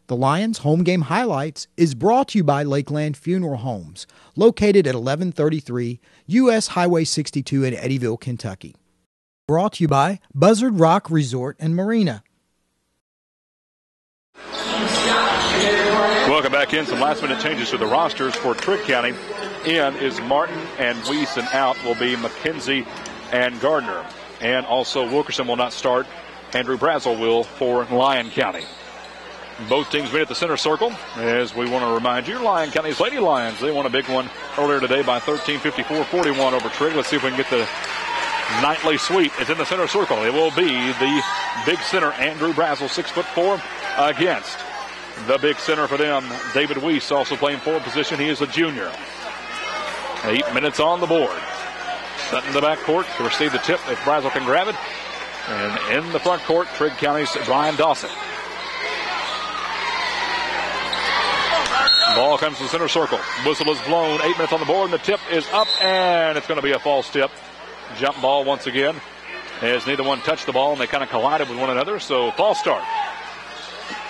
The Lions Home Game Highlights is brought to you by Lakeland Funeral Homes, located at 1133 U.S. Highway 62 in Eddyville, Kentucky. Brought to you by Buzzard Rock Resort and Marina. Welcome back in. Some last-minute changes to the rosters for Trigg County. In is Martin and Weiss, and out will be McKenzie and Gardner. And also Wilkerson will not start. Andrew Brazel will for Lyon County. Both teams meet at the center circle. As we want to remind you, Lyon County's Lady Lions, they won a big one earlier today by 13-54-41 over Trigg. Let's see if we can get the nightly sweep. It's in the center circle. It will be the big center, Andrew Brazel, 6'4", against the big center for them, David Weiss, also playing forward position. He is a junior. 8 minutes on the board. Sutton in the back court to receive the tip if Brazel can grab it. And in the front court, Trigg County's Brian Dawson. Ball comes to the center circle. Whistle is blown. 8 minutes on the board, and the tip is up, and it's going to be a false tip. Jump ball once again, as neither one touched the ball, and they kind of collided with one another, so false start.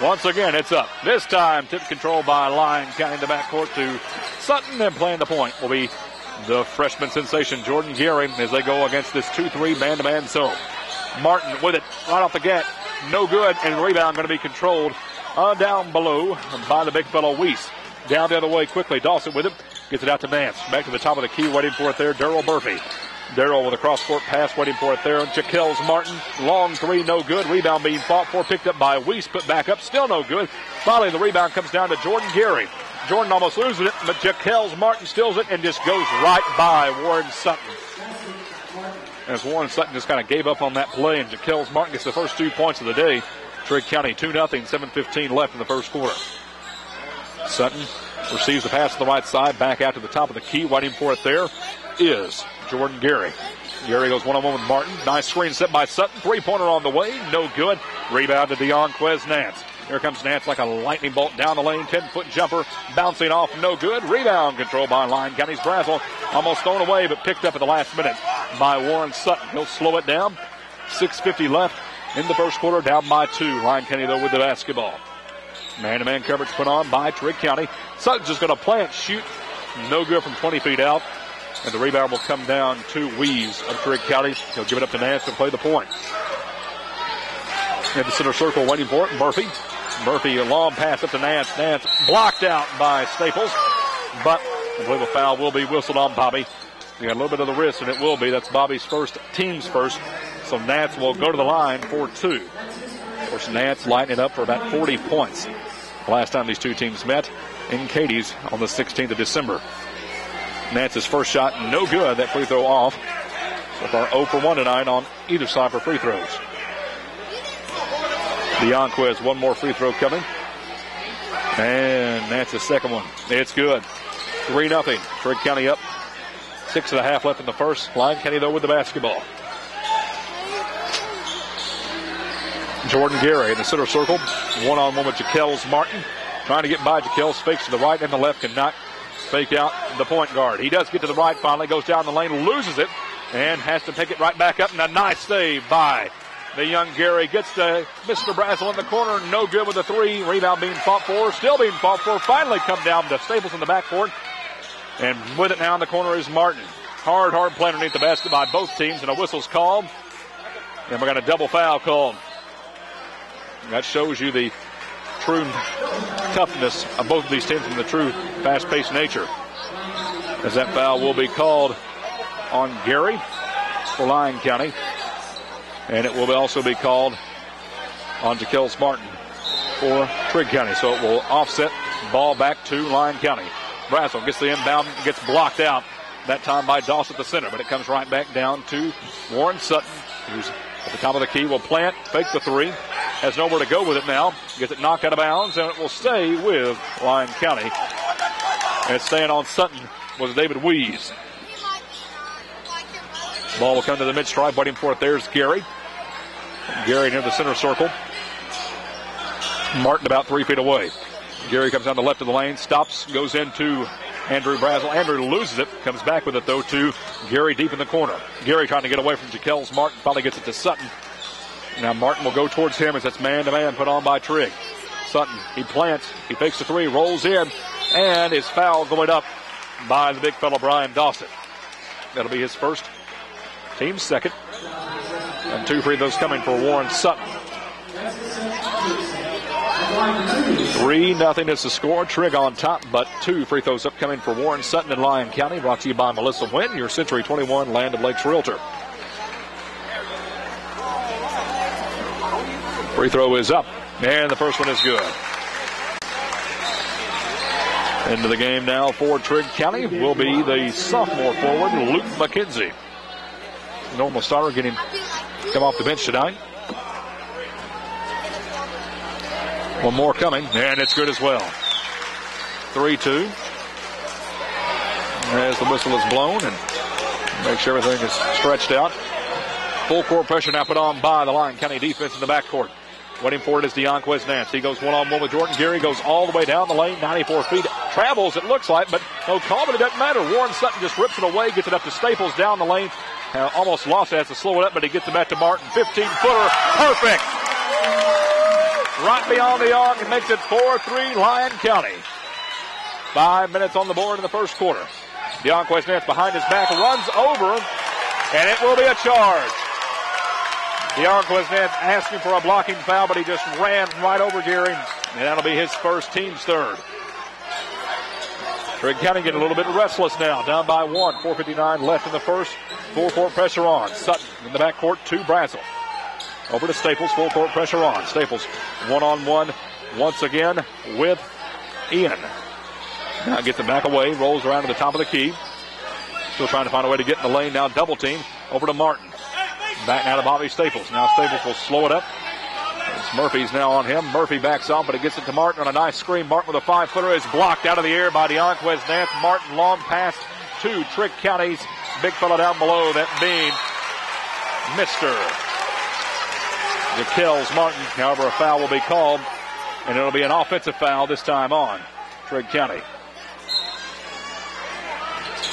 Once again, it's up. This time, tip control by Lyon County in the backcourt to Sutton, and playing the point will be the freshman sensation, Jordan Gary, as they go against this 2-3 man-to-man zone. Martin with it right off the get. No good, and the rebound going to be controlled down below by the big fellow Weiss. Down the other way quickly. Dawson with it. Gets it out to Nance. Back to the top of the key, waiting for it there. Darrell Murphy. Darrell with a cross-court pass, waiting for it there. Jaquels Martin. Long three, no good. Rebound being fought for. Picked up by Weiss. Put back up. Still no good. Finally, the rebound comes down to Jordan Gary. Jordan almost loses it, but Jaquels Martin steals it and just goes right by Warren Sutton. As Warren Sutton just kind of gave up on that play, and Jaquels Martin gets the first 2 points of the day. Trigg County 2-0, 7:15 left in the first quarter. Sutton receives the pass to the right side, back out to the top of the key. Waiting for it there is Jordan Gary. Gary goes one-on-one with Martin. Nice screen set by Sutton. Three-pointer on the way. No good. Rebound to Deonquez Nance. Here comes Nance like a lightning bolt down the lane. 10-foot jumper bouncing off. No good. Rebound controlled by Lyon County's Brazel. Almost thrown away, but picked up at the last minute by Warren Sutton. He'll slow it down. 6:50 left in the first quarter. Down by 2. Lyon County, though, with the basketball. Man-to-man coverage put on by Trigg County. Sutton's just going to plant, shoot. No good from 20 feet out. And the rebound will come down to Weiss of Trigg County. He'll give it up to Nance to play the point. In the center circle, waiting for it, Murphy. Murphy, a long pass up to Nance. Nance blocked out by Staples. But I believe a foul will be whistled on Bobby. He got a little bit of the wrist, and it will be. That's Bobby's first, team's first. So Nance will go to the line for 2. Of course, Nance lighting it up for about 40 points. The last time these two teams met in Katie's on the 16th of December. Nance's first shot, no good. That free throw off. So far 0 for 1 tonight on either side for free throws. Deonquez, one more free throw coming. And Nance's second one. It's good. 3-0. Trigg County up. 6.5 left in the first. Lyon County, though, with the basketball. Jordan Gary in the center circle. One-on-one with Jaquels Martin. Trying to get by Jaquels. Fakes to the right and the left. Cannot fake out the point guard. He does get to the right finally. Goes down the lane. Loses it. And has to pick it right back up. And a nice save by the young Gary. Gets to Mr. Brazel in the corner. No good with the 3. Rebound being fought for. Still being fought for. Finally come down to Staples in the backcourt. And with it now in the corner is Martin. Hard play underneath the basket by both teams. And a whistle's called. And we got a double foul called. That shows you the true toughness of both of these teams and the true fast-paced nature. As that foul will be called on Gary for Lyon County. And it will also be called on Jaquels Martin for Trigg County. So it will offset ball back to Lyon County. Brazel gets the inbound, gets blocked out. That time by Dawson at the center, but it comes right back down to Warren Sutton, who's at the top of the key. Will plant, fake the 3. Has nowhere to go with it now. Gets it knocked out of bounds, and it will stay with Lyon County. And it's staying on Sutton was David Weiss. Ball will come to the mid-stripe. Waiting for it. There's Gary. Gary near the center circle. Martin about 3 feet away. Gary comes down the left of the lane. Stops. Goes into Andrew Brazel. Andrew loses it. Comes back with it, though, to Gary deep in the corner. Gary trying to get away from Jaquels Martin. Finally gets it to Sutton. Now Martin will go towards him as it's man-to-man put on by Trigg. Sutton, he plants, he fakes the three, rolls in, and his foul going up by the big fellow Brian Dawson. That'll be his first, team's second, and 2 free throws coming for Warren Sutton. 3-0 is the score. Trigg on top, but 2 free throws upcoming for Warren Sutton in Lyon County. Brought to you by Melissa Wynn, your Century 21 Land of Lakes Realtor. Free throw is up, and the first one is good. Into the game now for Trigg County will be the sophomore forward, Luke McKenzie. Normal starter getting come off the bench tonight. One more coming, and it's good as well. 3-2. As the whistle is blown, and make sure everything is stretched out. Full court pressure now put on by the Lyon County defense in the backcourt. Waiting for it is Deonquez Nance. He goes one-on-one with Jordan Geary, goes all the way down the lane, 94 feet. Travels, it looks like, but no call, but it doesn't matter. Warren Sutton just rips it away, gets it up to Staples down the lane. Almost lost it, has to slow it up, but he gets it back to Martin. 15-footer, perfect. Right beyond the arc and makes it 4-3 Lyon County. 5 minutes on the board in the first quarter. Deonquez Nance behind his back, runs over, and it will be a charge. Deonquez Nance asking for a blocking foul, but he just ran right over Geary, and that'll be his first, team's third. Trigg County getting a little bit restless now, down by 1. 4:59 left in the first. Full court pressure on. Sutton in the backcourt to Brazel. Over to Staples, full court pressure on. Staples one-on-one once again with Ian. Now gets it back away, rolls around to the top of the key. Still trying to find a way to get in the lane now. Double team over to Martin. Back now to Bobby Staples. Now Staples will slow it up. It's Murphy's now on him. Murphy backs off, but it gets it to Martin on a nice screen. Martin with a 5-footer is blocked out of the air by Deonquez Nance. Martin long pass to Trigg County's big fella down below, that being Mr. Jaquels Martin. However, a foul will be called, and it'll be an offensive foul this time on Trigg County.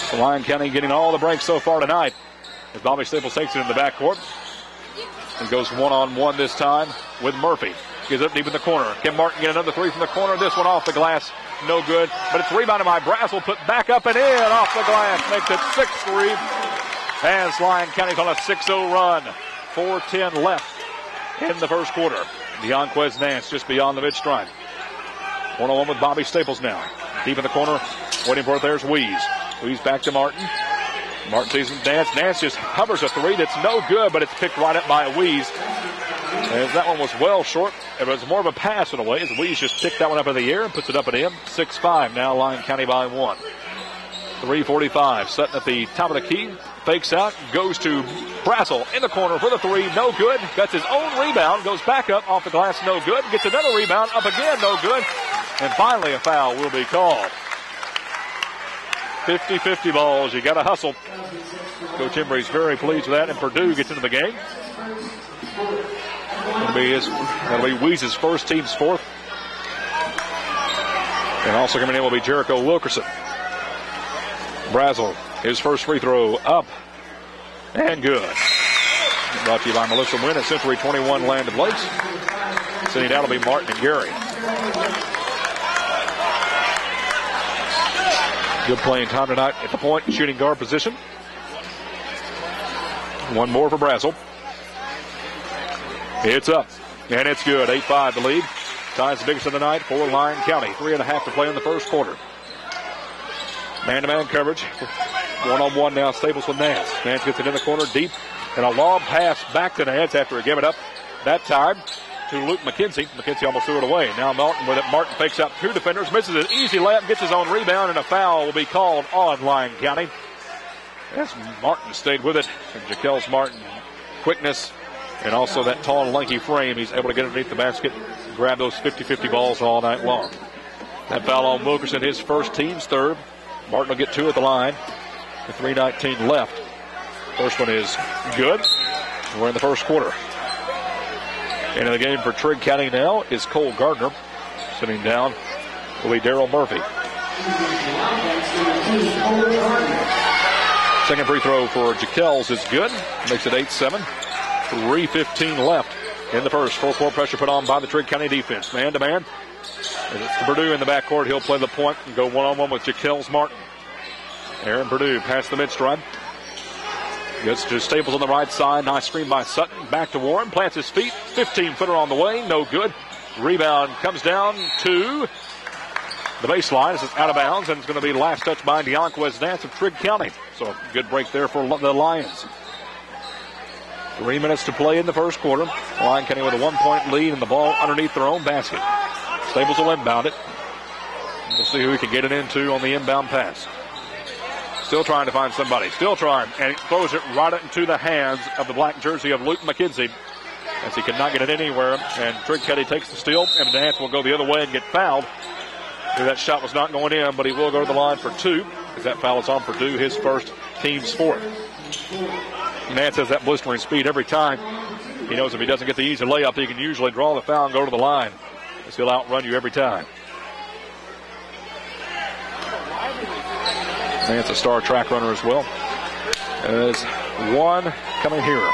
So Lyon County getting all the breaks so far tonight as Bobby Staples takes it in the backcourt. He goes one-on-one this time with Murphy. Gives it deep in the corner. Can Martin get another 3 from the corner? This one off the glass. No good. But it's rebounded by Brazel. Put back up and in off the glass. Makes it 6-3. As Lyon County's on a 6-0 run. 4:10 left in the first quarter. Deonquez Nance just beyond the mid-stripe. One-on-one with Bobby Staples now. Deep in the corner. Waiting for it. There's Weeze. Weeze back to Martin. Martin sees him dance. Nance just hovers a 3 that's no good, but it's picked right up by Weeze. As that one was well short. It was more of a pass in a way as Weeze just picked that one up in the air and puts it up and in. 6-5 now Lyon County by 1. 3:45. Sutton at the top of the key. Fakes out. Goes to Brazel in the corner for the 3. No good. Gets his own rebound. Goes back up off the glass. No good. Gets another rebound. Up again. No good. And finally a foul will be called. 50-50 balls. You got to hustle. Coach Embry's very pleased with that, and Purdue gets into the game. That'll be Weeze's first, team's fourth. And also coming in will be Jericho Wilkerson. Brazel, his first free throw up and good. Brought to you by Melissa Wynn at Century 21 Land of Lakes. Sitting down will be Martin and Gary. Good playing time tonight at the point, shooting guard position. One more for Brazel. It's up, and it's good. 8-5 the lead. Ties the biggest of the night for Lyon County. 3.5 to play in the first quarter. Man-to-man coverage. One-on-one now, Staples with Nance. Nance gets it in the corner deep, and a long pass back to Nance after he gave it up that time to Luke McKenzie. McKenzie almost threw it away. Now Martin with it. Martin fakes out 2 defenders, misses an easy layup, gets his own rebound, and a foul will be called on Lyon County. As Martin stayed with it, and Jaquels Martin, quickness, and also that tall and lanky frame, he's able to get underneath the basket, grab those 50-50 balls all night long. That foul on Wilkerson, his first, team's third. Martin will get 2 at the line. With 3:19 left. First one is good. We're in the first quarter. Into the game for Trigg County now is Cole Gardner. Sitting down will be Daryl Murphy. Second free throw for Jaquels is good. Makes it 8-7. 3:15 left in the first. Full court pressure put on by the Trigg County defense. Man to man. It's Purdue in the backcourt. He'll play the point and go one-on-one with Jaquels Martin. Aaron Purdue past the mid-stride. Gets to Staples on the right side. Nice screen by Sutton. Back to Warren. Plants his feet. 15-footer on the way. No good. Rebound comes down to the baseline. This is out of bounds, and it's going to be last touch by Deonquez Nance of Trigg County. So a good break there for the Lions. 3 minutes to play in the first quarter. Lyon County with a 1-point lead and the ball underneath their own basket. Staples will inbound it. We'll see who he can get it into on the inbound pass. Still trying to find somebody. Still trying. And he throws it right into the hands of the black jersey of Luke McKenzie, as he could not get it anywhere. And Trigg County takes the steal, and Nance will go the other way and get fouled. That shot was not going in, but he will go to the line for two, as that foul is on Purdue, his first, team's fourth. Nance has that blistering speed every time. He knows if he doesn't get the easy layup, he can usually draw the foul and go to the line, as he'll outrun you every time. Nance a star track runner as well. There's one coming here.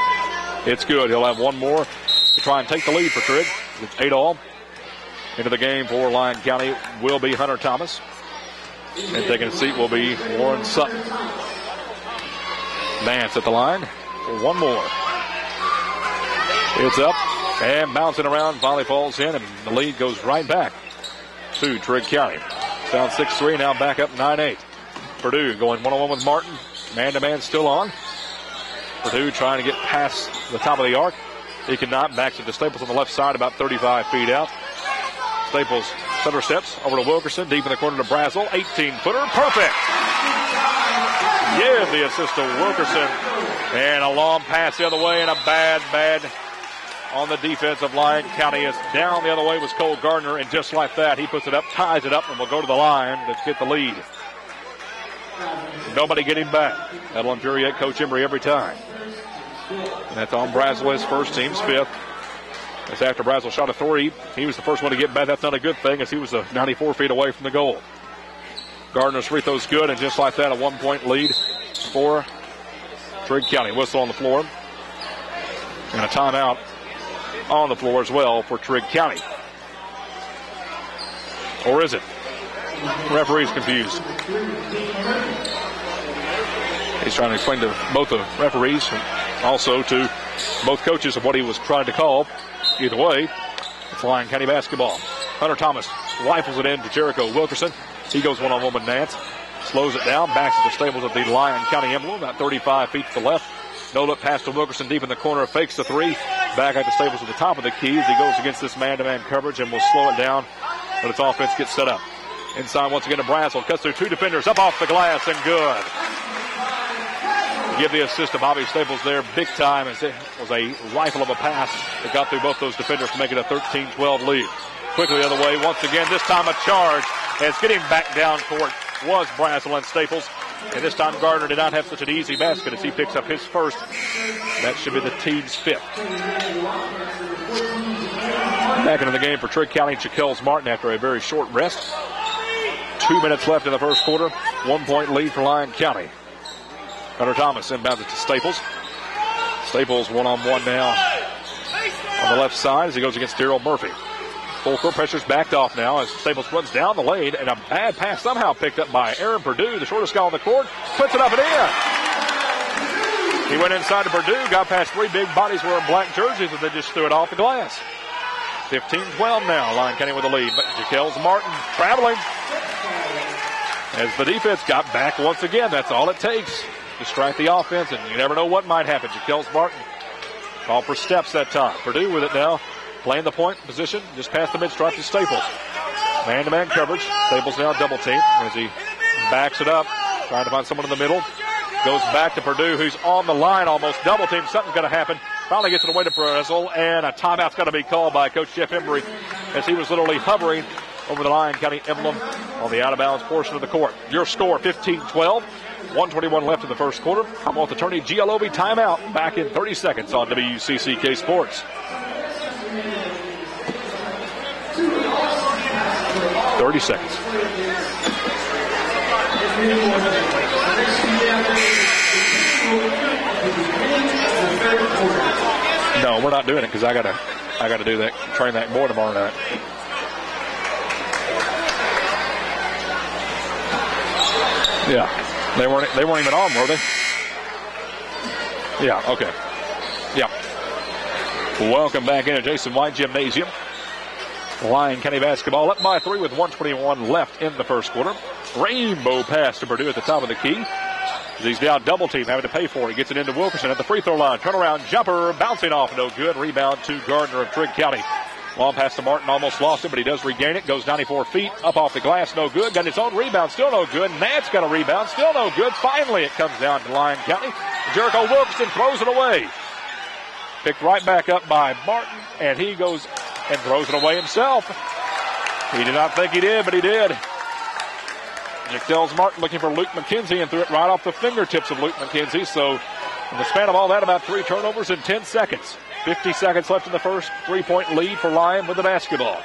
It's good. He'll have one more to try and take the lead for Trigg. It's 8-all. Into the game for Lyon County will be Hunter Thomas. And taking a seat will be Warren Sutton. Nance at the line for one more. It's up and bouncing around. Finally falls in, and the lead goes right back to Trigg County. Down 6-3, now back up 9-8. Purdue going one-on-one with Martin. Man-to-man still on. Purdue trying to get past the top of the arc. He cannot. Backs it to Staples on the left side, about 35 feet out. Staples center steps over to Wilkerson, deep in the corner to Brazel. 18-footer, perfect. Give the assist to Wilkerson. And a long pass the other way, and a bad on the defense of Lyon County. Is down the other way was Cole Gardner, and just like that, he puts it up, ties it up, and will go to the line to get the lead. Nobody getting back. That'll infuriate Coach Embry every time. And that's on Brazel, his first, team's fifth. That's after Brazel shot a three. He was the first one to get back. That's not a good thing, as he was 94 feet away from the goal. Gardner's free throw's good, and just like that, a 1-point lead for Trigg County. Whistle on the floor. And a timeout on the floor as well for Trigg County. Or is it? The referee's confused. He's trying to explain to both the referees and also to both coaches of what he was trying to call. Either way, it's Lyon County basketball. Hunter Thomas rifles it in to Jericho Wilkerson. He goes one-on-one with Nance. Slows it down, backs it to Staples of the Lyon County emblem, about 35 feet to the left. No look pass to Wilkerson deep in the corner, fakes the three. Back at the Staples at the top of the keys. He goes against this man-to-man coverage and will slow it down, but its offense gets set up. Inside once again to Brazel. Cuts through two defenders, up off the glass, and good. Give the assist to Bobby Staples there big time, as it was a rifle of a pass that got through both those defenders to make it a 13-12 lead. Quickly the other way once again, this time a charge, as getting back down court was Brazel and Staples. And this time Gardner did not have such an easy basket as he picks up his first. That should be the team's fifth. Back into the game for Trigg County, Jaquels Martin after a very short rest. 2 minutes left in the first quarter. 1-point lead for Lyon County. Hunter Thomas inbounds it to Staples. Staples one-on-one now on the left side as he goes against Darryl Murphy. Full court pressure's backed off now as Staples runs down the lane, and a bad pass somehow picked up by Aaron Purdue, the shortest guy on the court, puts it up and in. He went inside to Purdue, got past three big bodies wearing black jerseys, and they just threw it off the glass. 15-12 now, Lyon County with the lead, but Jaquels Martin traveling as the defense got back once again. That's all it takes. Distract the offense, and you never know what might happen. Jaquels Martin called for steps that time. Purdue with it now, playing the point position, just past the mid-stripe to Staples. Man-to-man coverage. Staples now double team as he backs it up, trying to find someone in the middle. Goes back to Purdue, who's on the line, almost double team. Something's going to happen. Finally gets it away to Brazel, and a timeout's got to be called by Coach Jeff Embry as he was literally hovering over the Lyon County emblem on the out-of-bounds portion of the court. Your score, 15-12. 1:21 left in the first quarter. Commonwealth attorney Gialobi timeout. Back in 30 seconds on WCCK Sports. 30 seconds. No, we're not doing it because I gotta do that, train that more tomorrow night. Yeah, they weren't even on, were they? Yeah, okay. Yeah. Welcome back into Jason White Gymnasium. Lyon County basketball up by 3 with 1:21 left in the first quarter. Rainbow pass to Purdue at the top of the key. He's down double team, having to pay for it. He gets it into Wilkerson at the free throw line. Turnaround jumper, bouncing off, no good. Rebound to Gardner of Trigg County. Long pass to Martin, almost lost it, but he does regain it. Goes 94 feet, up off the glass, no good. Got his own rebound, still no good. Nance got a rebound, still no good. Finally, it comes down to Lyon County. Jericho Wilkerson throws it away. Picked right back up by Martin, and he goes and throws it away himself. He did not think he did, but he did. Nick Martin looking for Luke McKenzie and threw it right off the fingertips of Luke McKenzie. So in the span of all that, about 3 turnovers in 10 seconds. 50 seconds left in the first. 3-point lead for Lyon with the basketball.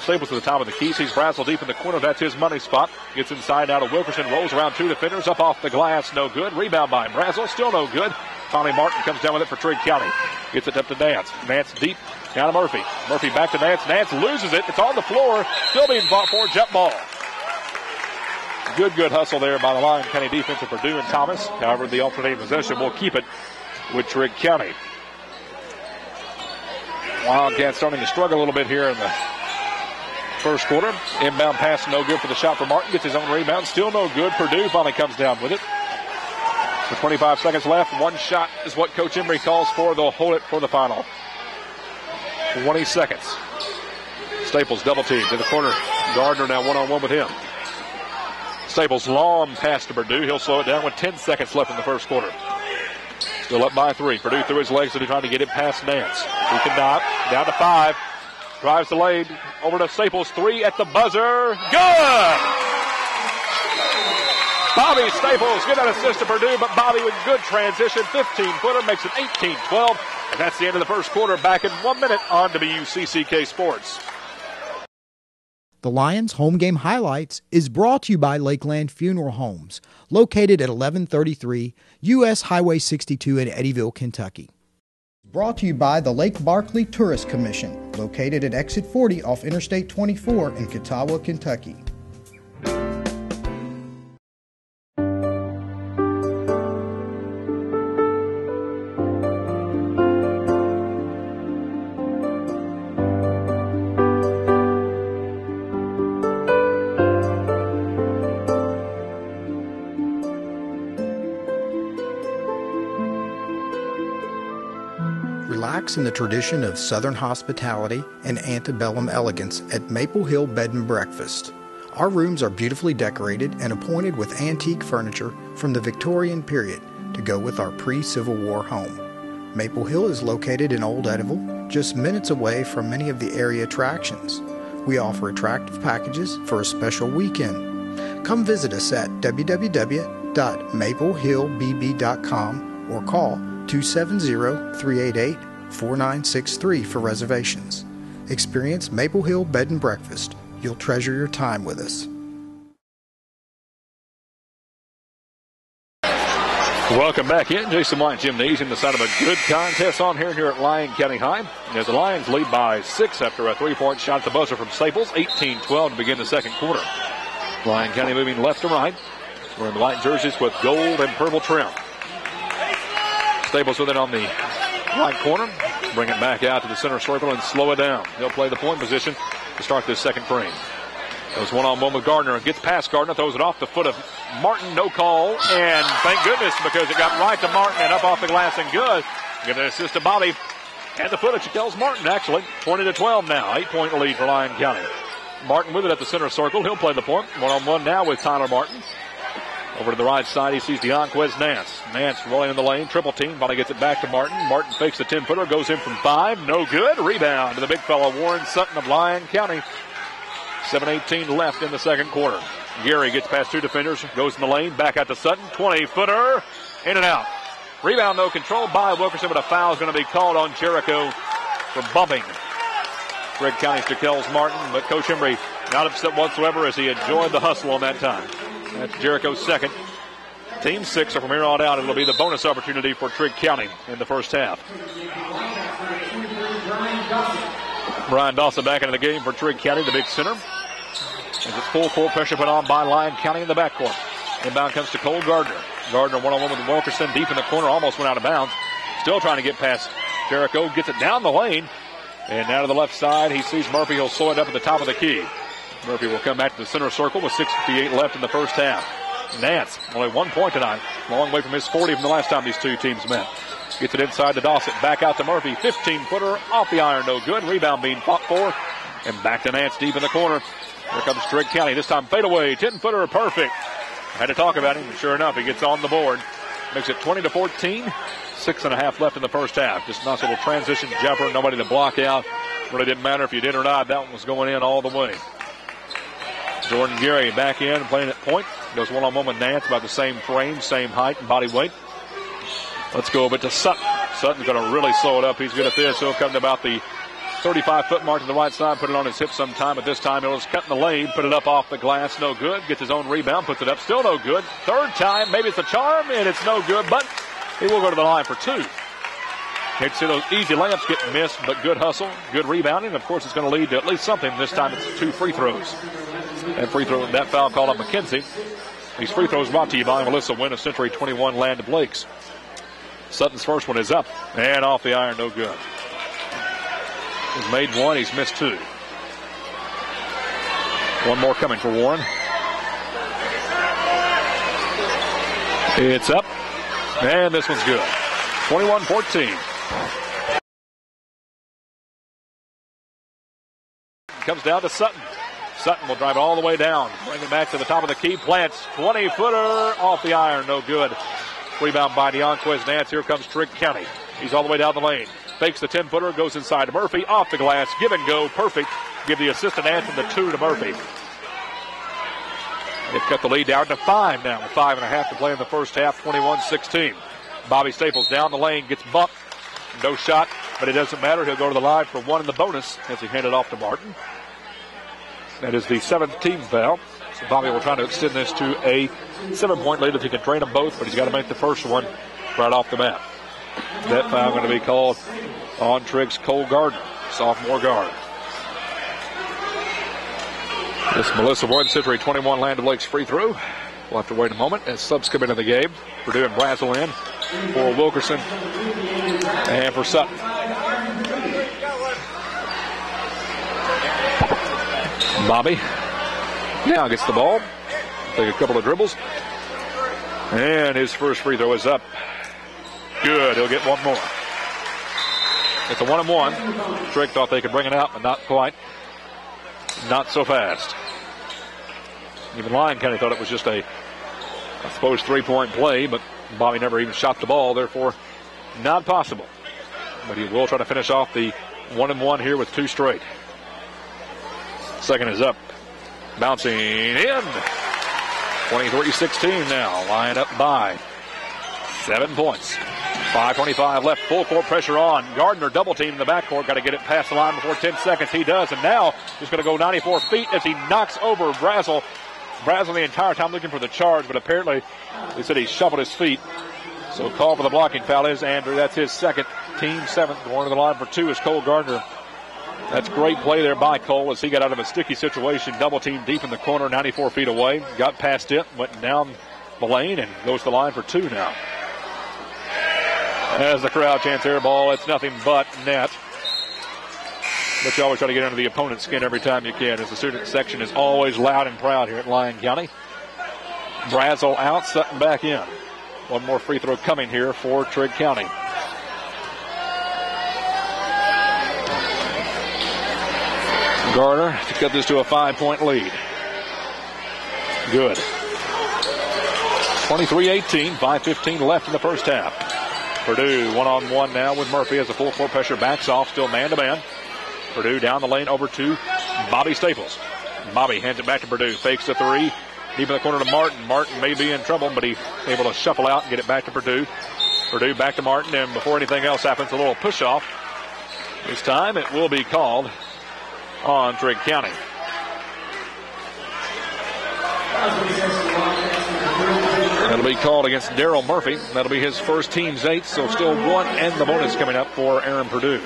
Staples to the top of the key. Sees Brazel deep in the corner. That's his money spot. Gets inside now to Wilkerson. Rolls around 2 defenders. Up off the glass. No good. Rebound by Brazel. Still no good. Tommy Martin comes down with it for Trigg County. Gets it up to Nance. Nance deep. Down to Murphy. Murphy back to Nance. Nance loses it. It's on the floor. Still being fought for. Jump ball. Good hustle there by the Lyon County defense of Purdue and Thomas. However, the alternating possession will keep it with Trigg County. Wildcats starting to struggle a little bit here in the first quarter. Inbound pass no good for the shot for Martin. Gets his own rebound. Still no good. Purdue finally comes down with it. With 25 seconds left, one shot is what Coach Emery calls for. They'll hold it for the final 20 seconds. Staples double team to the corner. Gardner now one-on-one with him. Staples long pass to Purdue. He'll slow it down with 10 seconds left in the first quarter. Still up by 3. Purdue through his legs and trying to get it past Nance. He cannot. Down to 5. Drives the lane. Over to Staples. 3 at the buzzer. Good! Bobby Staples. Get that assist to Purdue, but Bobby with good transition. 15-footer makes it 18-12. And that's the end of the first quarter. Back in 1 minute on WCCK Sports. The Lions Home Game Highlights is brought to you by Lakeland Funeral Homes, located at 1133 U.S. Highway 62 in Eddyville, Kentucky. Brought to you by the Lake Barkley Tourist Commission, located at Exit 40 off Interstate 24 in Catawba, Kentucky. Relax in the tradition of Southern hospitality and antebellum elegance at Maple Hill Bed and Breakfast. Our rooms are beautifully decorated and appointed with antique furniture from the Victorian period to go with our pre-Civil War home. Maple Hill is located in Old Eddyville, just minutes away from many of the area attractions. We offer attractive packages for a special weekend. Come visit us at www.maplehillbb.com or call 270-388-4963 for reservations. Experience Maple Hill Bed and Breakfast. You'll treasure your time with us. Welcome back in. Jason White Gymnasium, the side of a good contest on here at Lyon County High. As the Lions lead by 6 after a 3-point shot at the buzzer from Staples. 18-12 to begin the second quarter. Lyon County moving left to right. We're in the white jerseys with gold and purple trim. Staples with it on the right corner. Bring it back out to the center circle and slow it down. He'll play the point position to start this second frame. Goes one-on-one with Gardner. Gets past Gardner. Throws it off the foot of Martin. No call. And thank goodness, because it got right to Martin and up off the glass and good. Get an assist to Bobby. And the foot of Shaquille's Martin, actually. 20-12 now. 8-point lead for Lyon County. Martin with it at the center circle. He'll play the point. One-on-one now with Tyler Martin. Over to the right side, he sees Deonquez Nance. Nance rolling in the lane, triple team. Finally gets it back to Martin. Martin fakes the 10-footer, goes in from 5. No good. Rebound to the big fella, Warren Sutton of Lyon County. 7:18 left in the second quarter. Gary gets past 2 defenders, goes in the lane, back out to Sutton. 20-footer, in and out. Rebound, though, controlled by Wilkerson, but a foul is going to be called on Jericho for bumping Trigg County's Shaquille's Martin. But Coach Emery not upset whatsoever as he enjoyed the hustle on that time. That's Jericho's second. Team 6, so from here on out, it'll be the bonus opportunity for Trigg County in the first half. Brian Dawson back into the game for Trigg County, the big center. As it's full court pressure put on by Lyon County in the backcourt. Inbound comes to Cole Gardner. Gardner one-on-one with Wilkerson deep in the corner, almost went out of bounds. Still trying to get past Jericho, gets it down the lane. And now to the left side, he sees Murphy. He'll slow it up at the top of the key. Murphy will come back to the center circle with 6:58 left in the first half. Nance, only 1 point tonight. Long way from his 40 from the last time these two teams met. Gets it inside to Dawson. Back out to Murphy. 15-footer off the iron. No good. Rebound being fought for. And back to Nance deep in the corner. Here comes Trigg County. This time fadeaway. 10-footer perfect. Had to talk about him. And sure enough, he gets on the board. Makes it 20-14. 6.5 left in the first half. Just a nice little transition jumper. Nobody to block out. Really didn't matter if you did or not. That one was going in all the way. Jordan Gary back in playing at point. Goes one-on-one with Nance, about the same frame, same height and body weight. Let's go over to Sutton. Sutton's going to really slow it up. He's good at this. He'll come to about the 35-foot mark to the right side, put it on his hip sometime. But this time he'll just cut in the lane, put it up off the glass. No good. Gets his own rebound, puts it up. Still no good. Third time, maybe it's a charm, and it's no good. But he will go to the line for two. Hate to see those easy layups get missed, but good hustle, good rebounding. Of course, it's going to lead to at least something. This time it's 2 free throws. That foul called on McKenzie. These free throws brought to you by Melissa Wynn of Century 21 Land of Lakes. Sutton's first one is up and off the iron, no good. He's made one, he's missed two. One more coming for Warren. It's up, and this one's good. 21-14. Comes down to Sutton. Sutton will drive it all the way down. Bring it back to the top of the key. Plants. 20-footer off the iron. No good. Rebound by Deonquez Nance. Here comes Trigg County. He's all the way down the lane. Fakes the 10-footer. Goes inside to Murphy. Off the glass. Give and go. Perfect. Give the assist to Nance and the 2 to Murphy. They've cut the lead down to 5 now. 5.5 to play in the first half. 21-16. Bobby Staples down the lane. Gets bumped. No shot. But it doesn't matter. He'll go to the line for one in the bonus as he handed off to Martin. That is the 7th team foul. So Bobby will try to extend this to a 7-point lead if he can drain them both, but he's got to make the first one right off the bat. That foul going to be called on Trigg's Cole Gardner, sophomore guard. This Melissa Wynn, Century 21 Land of Lakes free throw. We'll have to wait a moment as subs come into the game. Purdue and Brazel in for Wilkerson and for Sutton. Bobby now gets the ball. Take a couple of dribbles. And his first free throw is up. Good. He'll get one more. It's a 1-and-1. Trigg thought they could bring it out, but not quite. Not so fast. Even Lyon County thought it was just a, I suppose, 3-point play, but Bobby never even shot the ball, therefore not possible. But he will try to finish off the 1-and-1 here with 2 straight. Second is up. Bouncing in. 23-16 now. Lyon up by 7 points. 5:25 left. Full court pressure on. Gardner double team in the backcourt. Got to get it past the line before 10 seconds. He does. And now he's going to go 94 feet as he knocks over Brazel. Brazel the entire time looking for the charge, but apparently they said he shuffled his feet. So call for the blocking foul is Andrew. That's his second. Team 7th. Going to the line for 2 is Cole Gardner. That's great play there by Cole as he got out of a sticky situation. Double team deep in the corner, 94 feet away. Got past it, went down the lane, and goes to the line for 2 now. As the crowd chants air ball, it's nothing but net. But you always try to get under the opponent's skin every time you can, as the student section is always loud and proud here at Lyon County. Brazel out, Sutton back in. One more free throw coming here for Trigg County. Gardner to cut this to a 5-point lead. Good. 23-18, 5:15 left in the first half. Purdue one-on-one now with Murphy as the full court pressure backs off, still man-to-man. Purdue down the lane over to Bobby Staples. Bobby hands it back to Purdue, fakes the 3. Deep in the corner to Martin. Martin may be in trouble, but he's able to shuffle out and get it back to Purdue. Purdue back to Martin, and before anything else happens, a little push-off. This time it will be called on Trigg County. That'll be called against Daryl Murphy. That'll be his first team's 8th, so still 1 and the bonus coming up for Aaron Purdue.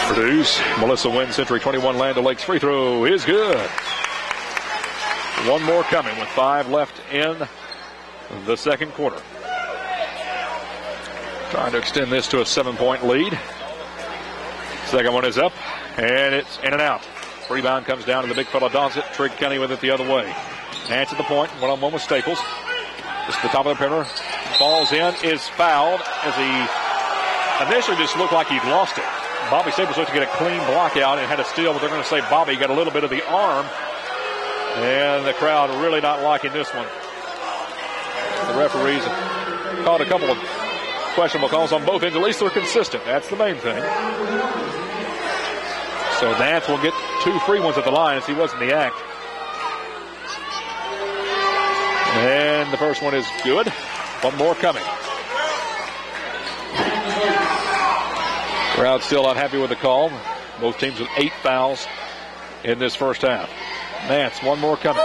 Purdue's Melissa Wynn, Century 21 Land O'Lakes free throw is good. One more coming with 5 left in the second quarter. Trying to extend this to a 7-point lead. Second one is up, and it's in and out. Rebound comes down to the big fella Dawson. Trigg County with it the other way. Nance at the point, one-on-one with Staples. Just the top of the perimeter. Falls in, is fouled as he initially just looked like he'd lost it. Bobby Staples looked to get a clean block out and had a steal, but they're going to say Bobby got a little bit of the arm. And the crowd really not liking this one. The referees called a couple of questionable calls on both ends. At least they're consistent. That's the main thing. So Nance will get 2 free ones at the line as he was in the act. And the first one is good. One more coming. Crowd still not happy with the call. Both teams with 8 fouls in this first half. Nance, one more coming.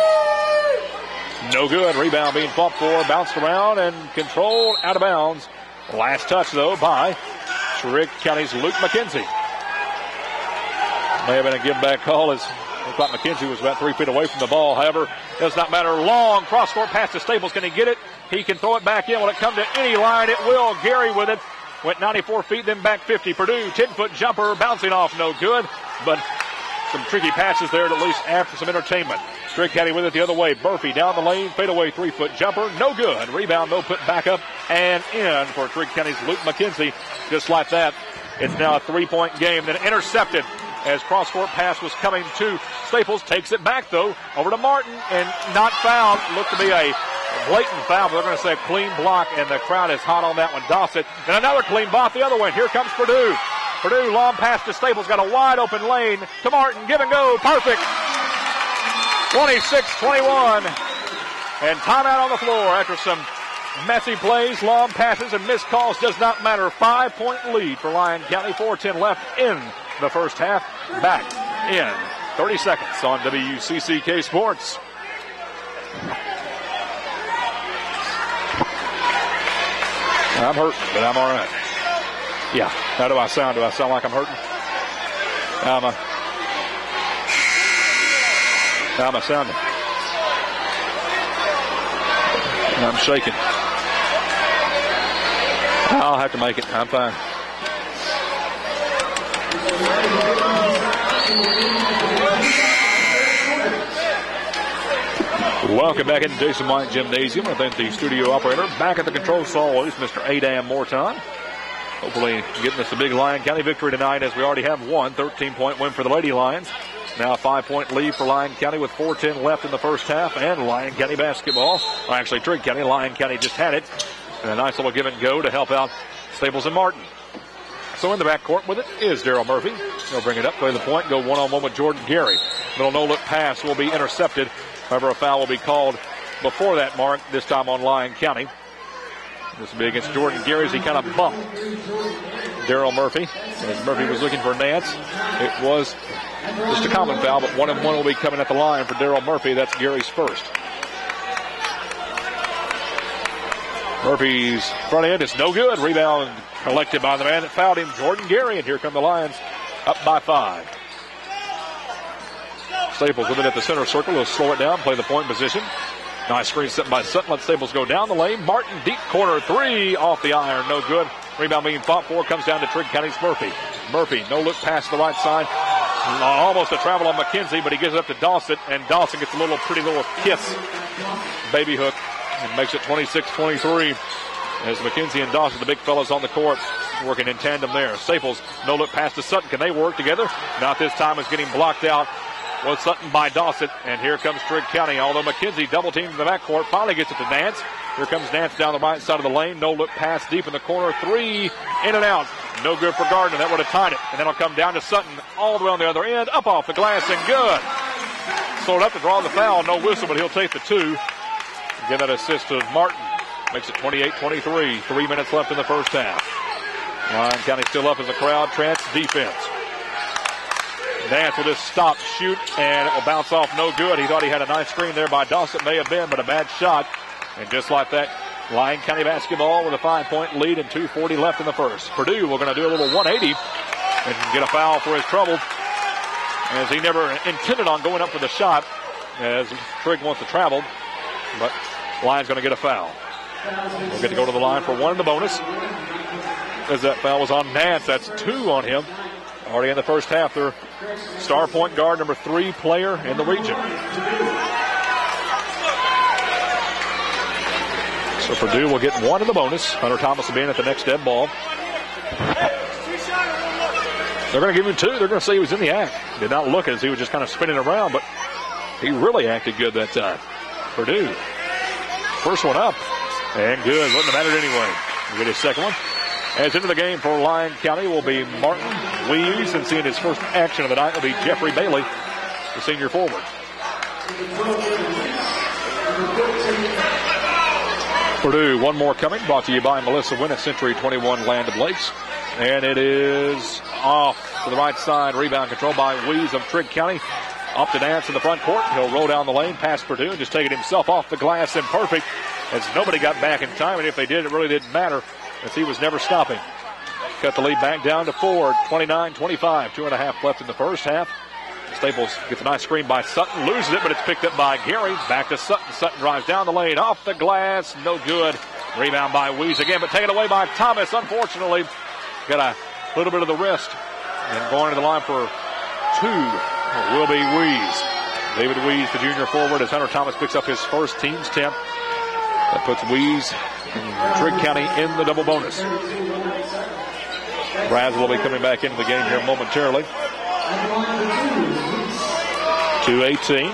No good. Rebound being fought for. Bounced around and controlled out of bounds. Last touch, though, by Trigg County's Luke McKenzie. May have been a give-back call as looked like McKenzie was about 3 feet away from the ball. However, does not matter. Long cross-court pass to Staples. Can he get it? He can throw it back in. Will it come to any line? It will. Gary with it. Went 94 feet, then back 50. Purdue, 10-foot jumper, bouncing off, no good. But some tricky passes there to at least add for some entertainment. Trigg County with it the other way. Murphy down the lane, fadeaway 3-foot jumper, no good. Rebound, though, put back up and in for Trigg County's Luke McKenzie. Just like that, it's now a 3-point game. Then intercepted as cross-court pass was coming to Staples. Takes it back, though, over to Martin, and not fouled. Looked to be a blatant foul, but they're going to say a clean block, and the crowd is hot on that one. Dawson, and another clean block the other way. Here comes Purdue. Purdue, long pass to Staples, got a wide open lane to Martin. Give and go, perfect. 26-21. And timeout on the floor after some messy plays, long passes, and missed calls. Does not matter. 5-point lead for Lyon County. 4:10 left in the first half. Back in 30 seconds on WCCK Sports. I'm hurting, but I'm all right. Yeah. How do I sound? Do I sound like I'm hurting? How am I sounding? I'm shaking. I'll have to make it. I'm fine. Welcome back into Jason White Gymnasium. I thank the studio operator. Back at the controls always, Mr. Adam Morton. Hopefully getting us a big Lyon County victory tonight, as we already have one 13-point win for the Lady Lions. Now a 5-point lead for Lyon County with 4:10 left in the first half. And Lyon County basketball, or actually Trigg County, Lyon County just had it. And a nice little give and go to help out Staples and Martin. So in the backcourt with it is Daryl Murphy. He'll bring it up, play the point, go one-on-one with Jordan Gary. Little no-look pass will be intercepted. However, a foul will be called before that mark, this time on Lyon County. This will be against Jordan Gary as he kind of bumped Daryl Murphy. As Murphy was looking for Nance, it was just a common foul, but 1-and-1 will be coming at the line for Daryl Murphy. That's Gary's first. Murphy's front end is no good. Rebound collected by the man that fouled him, Jordan Gary, and here come the Lions up by 5. Staples with it at the center circle. He'll slow it down, play the point position. Nice screen set by Sutton. Let Staples go down the lane. Martin, deep corner three, off the iron, no good. Rebound being fought for, comes down to Trigg County's Murphy. Murphy, no look pass to the right side. Almost a travel on McKenzie, but he gives it up to Dawson, and Dawson gets a pretty little kiss. Baby hook, and makes it 26-23. As McKenzie and Dawson, the big fellas on the court, working in tandem there. Staples, no look pass to Sutton. Can they work together? Not this time. It's getting blocked out. Was Sutton by Dawson, and here comes Trigg County. Although McKenzie double teamed in the backcourt, finally gets it to Nance. Here comes Nance down the right side of the lane. No look pass deep in the corner. Three in and out. No good for Gardner. That would have tied it. And then it'll come down to Sutton all the way on the other end. Up off the glass and good. So it'll have to draw the foul. No whistle, but he'll take the 2. Give that assist to Martin. Makes it 28-23. 3 minutes left in the first half. Lyon County still up as a crowd trance defense. Nance will just stop, shoot, and it will bounce off no good. He thought he had a nice screen there by Dawson. May have been, but a bad shot. And just like that, Lyon County basketball with a 5-point lead and 2:40 left in the first. Purdue, we're going to do a little 180 and get a foul for his trouble, as he never intended on going up for the shot. as Trigg wants to travel, but Lyon's going to get a foul. We'll get to go to the line for one in the bonus. As that foul was on Nance, that's 2 on him. Already in the first half, their star point guard, number 3 player in the region. So Purdue will get 1 in the bonus. Hunter Thomas will be in at the next dead ball. They're going to give him 2. They're going to say he was in the act. Did not look as he was just kind of spinning around, but he really acted good that time. Purdue. First one up. And good. Wouldn't have mattered anyway. We'll get his second one. As into the game for Lyon County will be Martin Wees, and seeing his first action of the night will be Jeffrey Bailey, the senior forward. Purdue, one more coming, brought to you by Melissa Wynn at Century 21 Land of Lakes. And it is off to the right side. Rebound controlled by Wees of Trigg County. Up to Nance in the front court. He'll roll down the lane past Purdue and just take it himself off the glass and perfect, as nobody got back in time. And if they did, it really didn't matter, as he was never stopping. Cut the lead back down to 4, 29-25. 2.5 left in the first half. Staples gets a nice screen by Sutton, loses it, but it's picked up by Gary. Back to Sutton. Sutton drives down the lane, off the glass, no good. Rebound by Wees again, but taken away by Thomas. Unfortunately, got a little bit of the wrist. And going to the line for 2 will be Wees. David Wees, the junior forward, as Hunter Thomas picks up his first team's 10th. That puts Wees and Trigg County in the double bonus. Brazel will be coming back into the game here momentarily. 2:18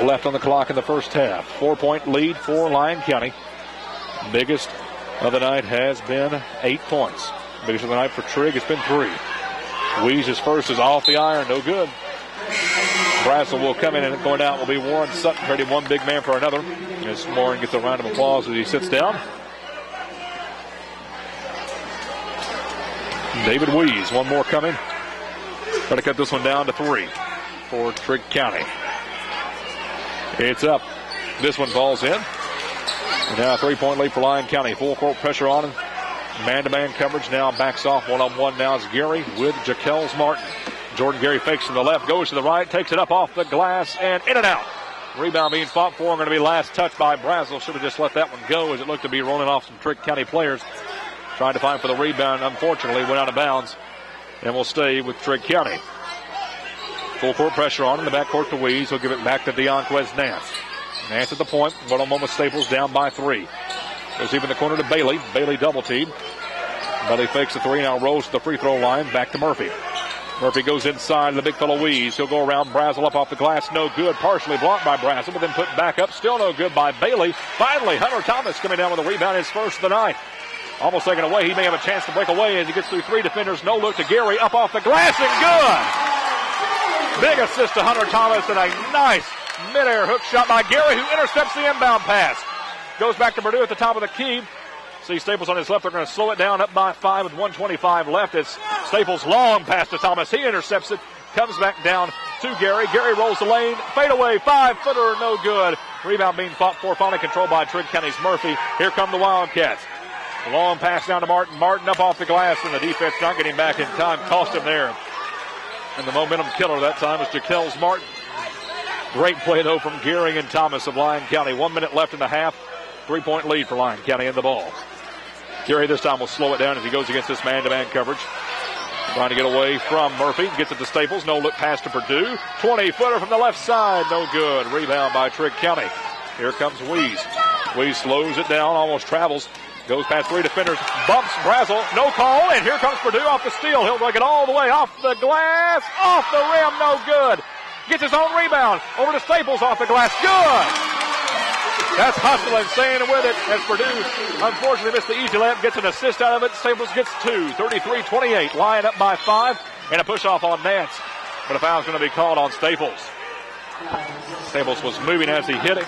left on the clock in the first half. 4-point lead for Lyon County. Biggest of the night has been 8 points. Biggest of the night for Trigg has been 3. Wees' first is off the iron, no good. Brazel will come in, and going out will be Warren Sutton, trading one big man for another. As Warren gets a round of applause as he sits down. David Wees, one more coming. Try to cut this one down to 3 for Trigg County. It's up. This one falls in. And now a 3-point lead for Lyon County. Full court pressure on him. Man-to-man coverage now backs off. One-on-one now is Gary with Jaquels Martin. Jordan Gary fakes to the left, goes to the right, takes it up off the glass, and in and out. Rebound being fought for, going to be last touch by Brazel. Should have just let that one go, as it looked to be rolling off some Trigg County players. Trying to fight for the rebound, unfortunately went out of bounds, and will stay with Trigg County. Full court pressure on in the backcourt to Wees. He'll give it back to Deonquez Nance. Nance at the point, one-on-one with Staples, down by 3. Goes even the corner to Bailey. Bailey double-teamed. Bailey fakes the 3, now rolls to the free throw line, back to Murphy. Murphy goes inside the big fellow Wees. He'll go around Brazel up off the glass. No good. Partially blocked by Brazel, but then put back up. Still no good by Bailey. Finally, Hunter Thomas coming down with a rebound, his first of the night. Almost taken away. He may have a chance to break away as he gets through 3 defenders. No look to Gary. Up off the glass and good. Big assist to Hunter Thomas and a nice midair hook shot by Gary, who intercepts the inbound pass. Goes back to Purdue at the top of the key. See Staples on his left. They're going to slow it down up by 5 with 1:25 left. It's Staples long pass to Thomas. He intercepts it. Comes back down to Gary. Gary rolls the lane. Fade away. 5-footer. No good. Rebound being fought for. Finally controlled by Trigg County's Murphy. Here come the Wildcats. The long pass down to Martin. Martin up off the glass, and the defense not getting back in time. Cost him there. And the momentum killer that time was Jaquels Martin. Great play, though, from Gary and Thomas of Lyon County. 1 minute left in the half. 3-point lead for Lyon County in the ball. Gary this time will slow it down as he goes against this man-to-man coverage. Trying to get away from Murphy. Gets it to Staples. No look pass to Purdue. 20-footer from the left side. No good. Rebound by Trigg County. Here comes Wees. Wees slows it down. Almost travels. Goes past 3 defenders. Bumps Brazel. No call. And here comes Purdue off the steal. He'll break it all the way off the glass. Off the rim. No good. Gets his own rebound. Over to Staples off the glass. Good. That's hustling, staying with it as Purdue unfortunately missed the easy layup, gets an assist out of it. Staples gets 2, 33-28. Lyon up by 5, and a push-off on Nance. But a foul's going to be called on Staples. Staples was moving as he hit it.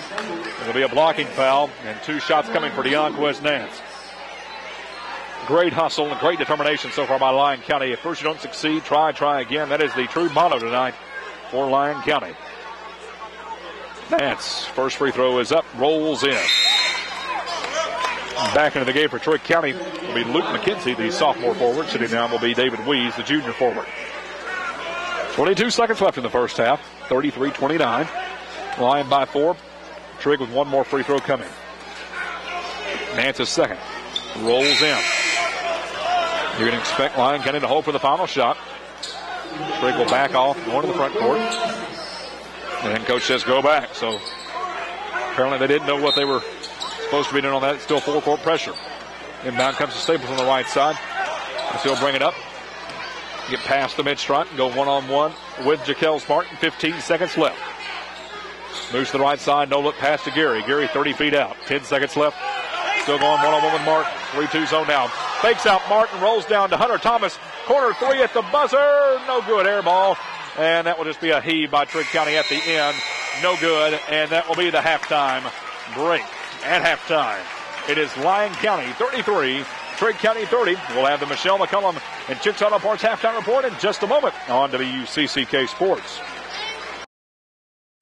It'll be a blocking foul, and 2 shots coming for Deonquez Nance. Great hustle and great determination so far by Lyon County. If first you don't succeed, try again. That is the true motto tonight for Lyon County. Nance, first free throw is up, rolls in. Back into the game for Trigg County will be Luke McKenzie, the sophomore forward. Sitting down will be David Wees, the junior forward. 22 seconds left in the first half, 33-29. Lyon by 4. Trigg with one more free throw coming. Nance is second. Rolls in. You're going to expect Lyon County to hold for the final shot. Trigg will back off, going to the front court. And then coach says go back. So apparently they didn't know what they were supposed to be doing on that. It's still full court pressure. Inbound comes to Staples on the right side. They still bring it up. Get past the mid-stripe and go one-on-one with Jaquel Martin. 15 seconds left. Moves to the right side. No look pass to Gary. Gary 30 feet out. 10 seconds left. Still going one-on-one with Martin. 3-2 zone now. Fakes out Martin. Rolls down to Hunter Thomas. Corner three at the buzzer. No good. Air ball. And that will just be a heave by Trigg County at the end. No good. And that will be the halftime break. At halftime, it is Lyon County 33, Trigg County 30. We'll have the Michelle McCullum and Chicks Auto Parts halftime report in just a moment on WCCK Sports.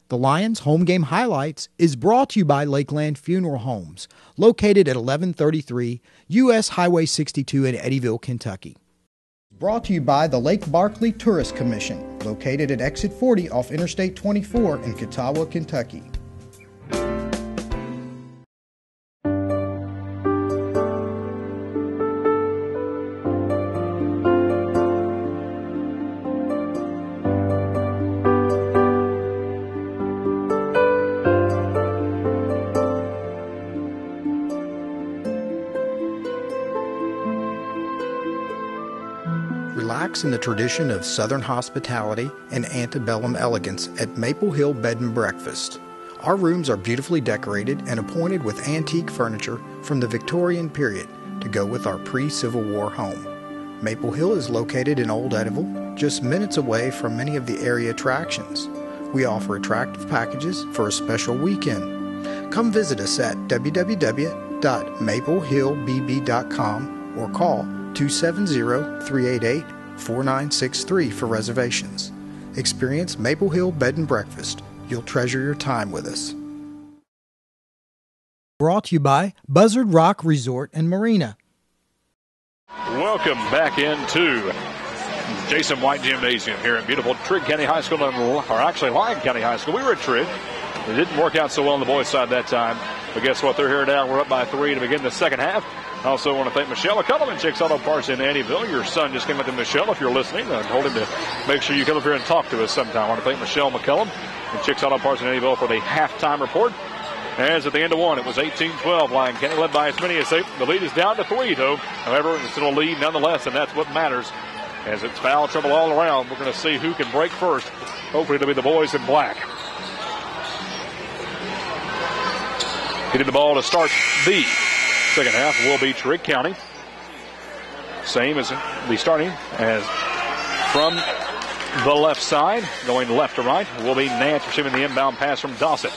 The Lions home game highlights is brought to you by Lakeland Funeral Homes, located at 1133 U.S. Highway 62 in Eddyville, Kentucky. Brought to you by the Lake Barkley Tourist Commission, located at Exit 40 off Interstate 24 in Catawba, Kentucky. Relax in the tradition of Southern hospitality and antebellum elegance at Maple Hill Bed and Breakfast. Our rooms are beautifully decorated and appointed with antique furniture from the Victorian period to go with our pre-Civil War home. Maple Hill is located in Old Eddyville, just minutes away from many of the area attractions. We offer attractive packages for a special weekend. Come visit us at www.maplehillbb.com or call 270-388-4963 for reservations. Experience Maple Hill Bed and Breakfast. You'll treasure your time with us. Brought to you by Buzzard Rock Resort and Marina. Welcome back into Jason White Gymnasium here at beautiful Trigg County High School, or actually Lyon County High School. We were at Trigg. It didn't work out so well on the boys' side that time. But guess what? They're here now. We're up by 3 to begin the second half. I also want to thank Michelle McCullum and Chicks Auto Parts in Eddyville. Your son just came up to Michelle. If you're listening, I told him to make sure you come up here and talk to us sometime. I want to thank Michelle McCullum and Chicks Auto Parts in Eddyville for the halftime report. As at the end of one, it was 18-12. Lyon County led by as many as 8. The lead is down to 3, though. However, it's still a lead nonetheless, and that's what matters. As it's foul trouble all around, we're going to see who can break first. Hopefully it'll be the boys in black. Getting the ball to start the second half will be Trigg County. Same as the starting as from the left side, going left to right, will be Nance receiving the inbound pass from Dawson.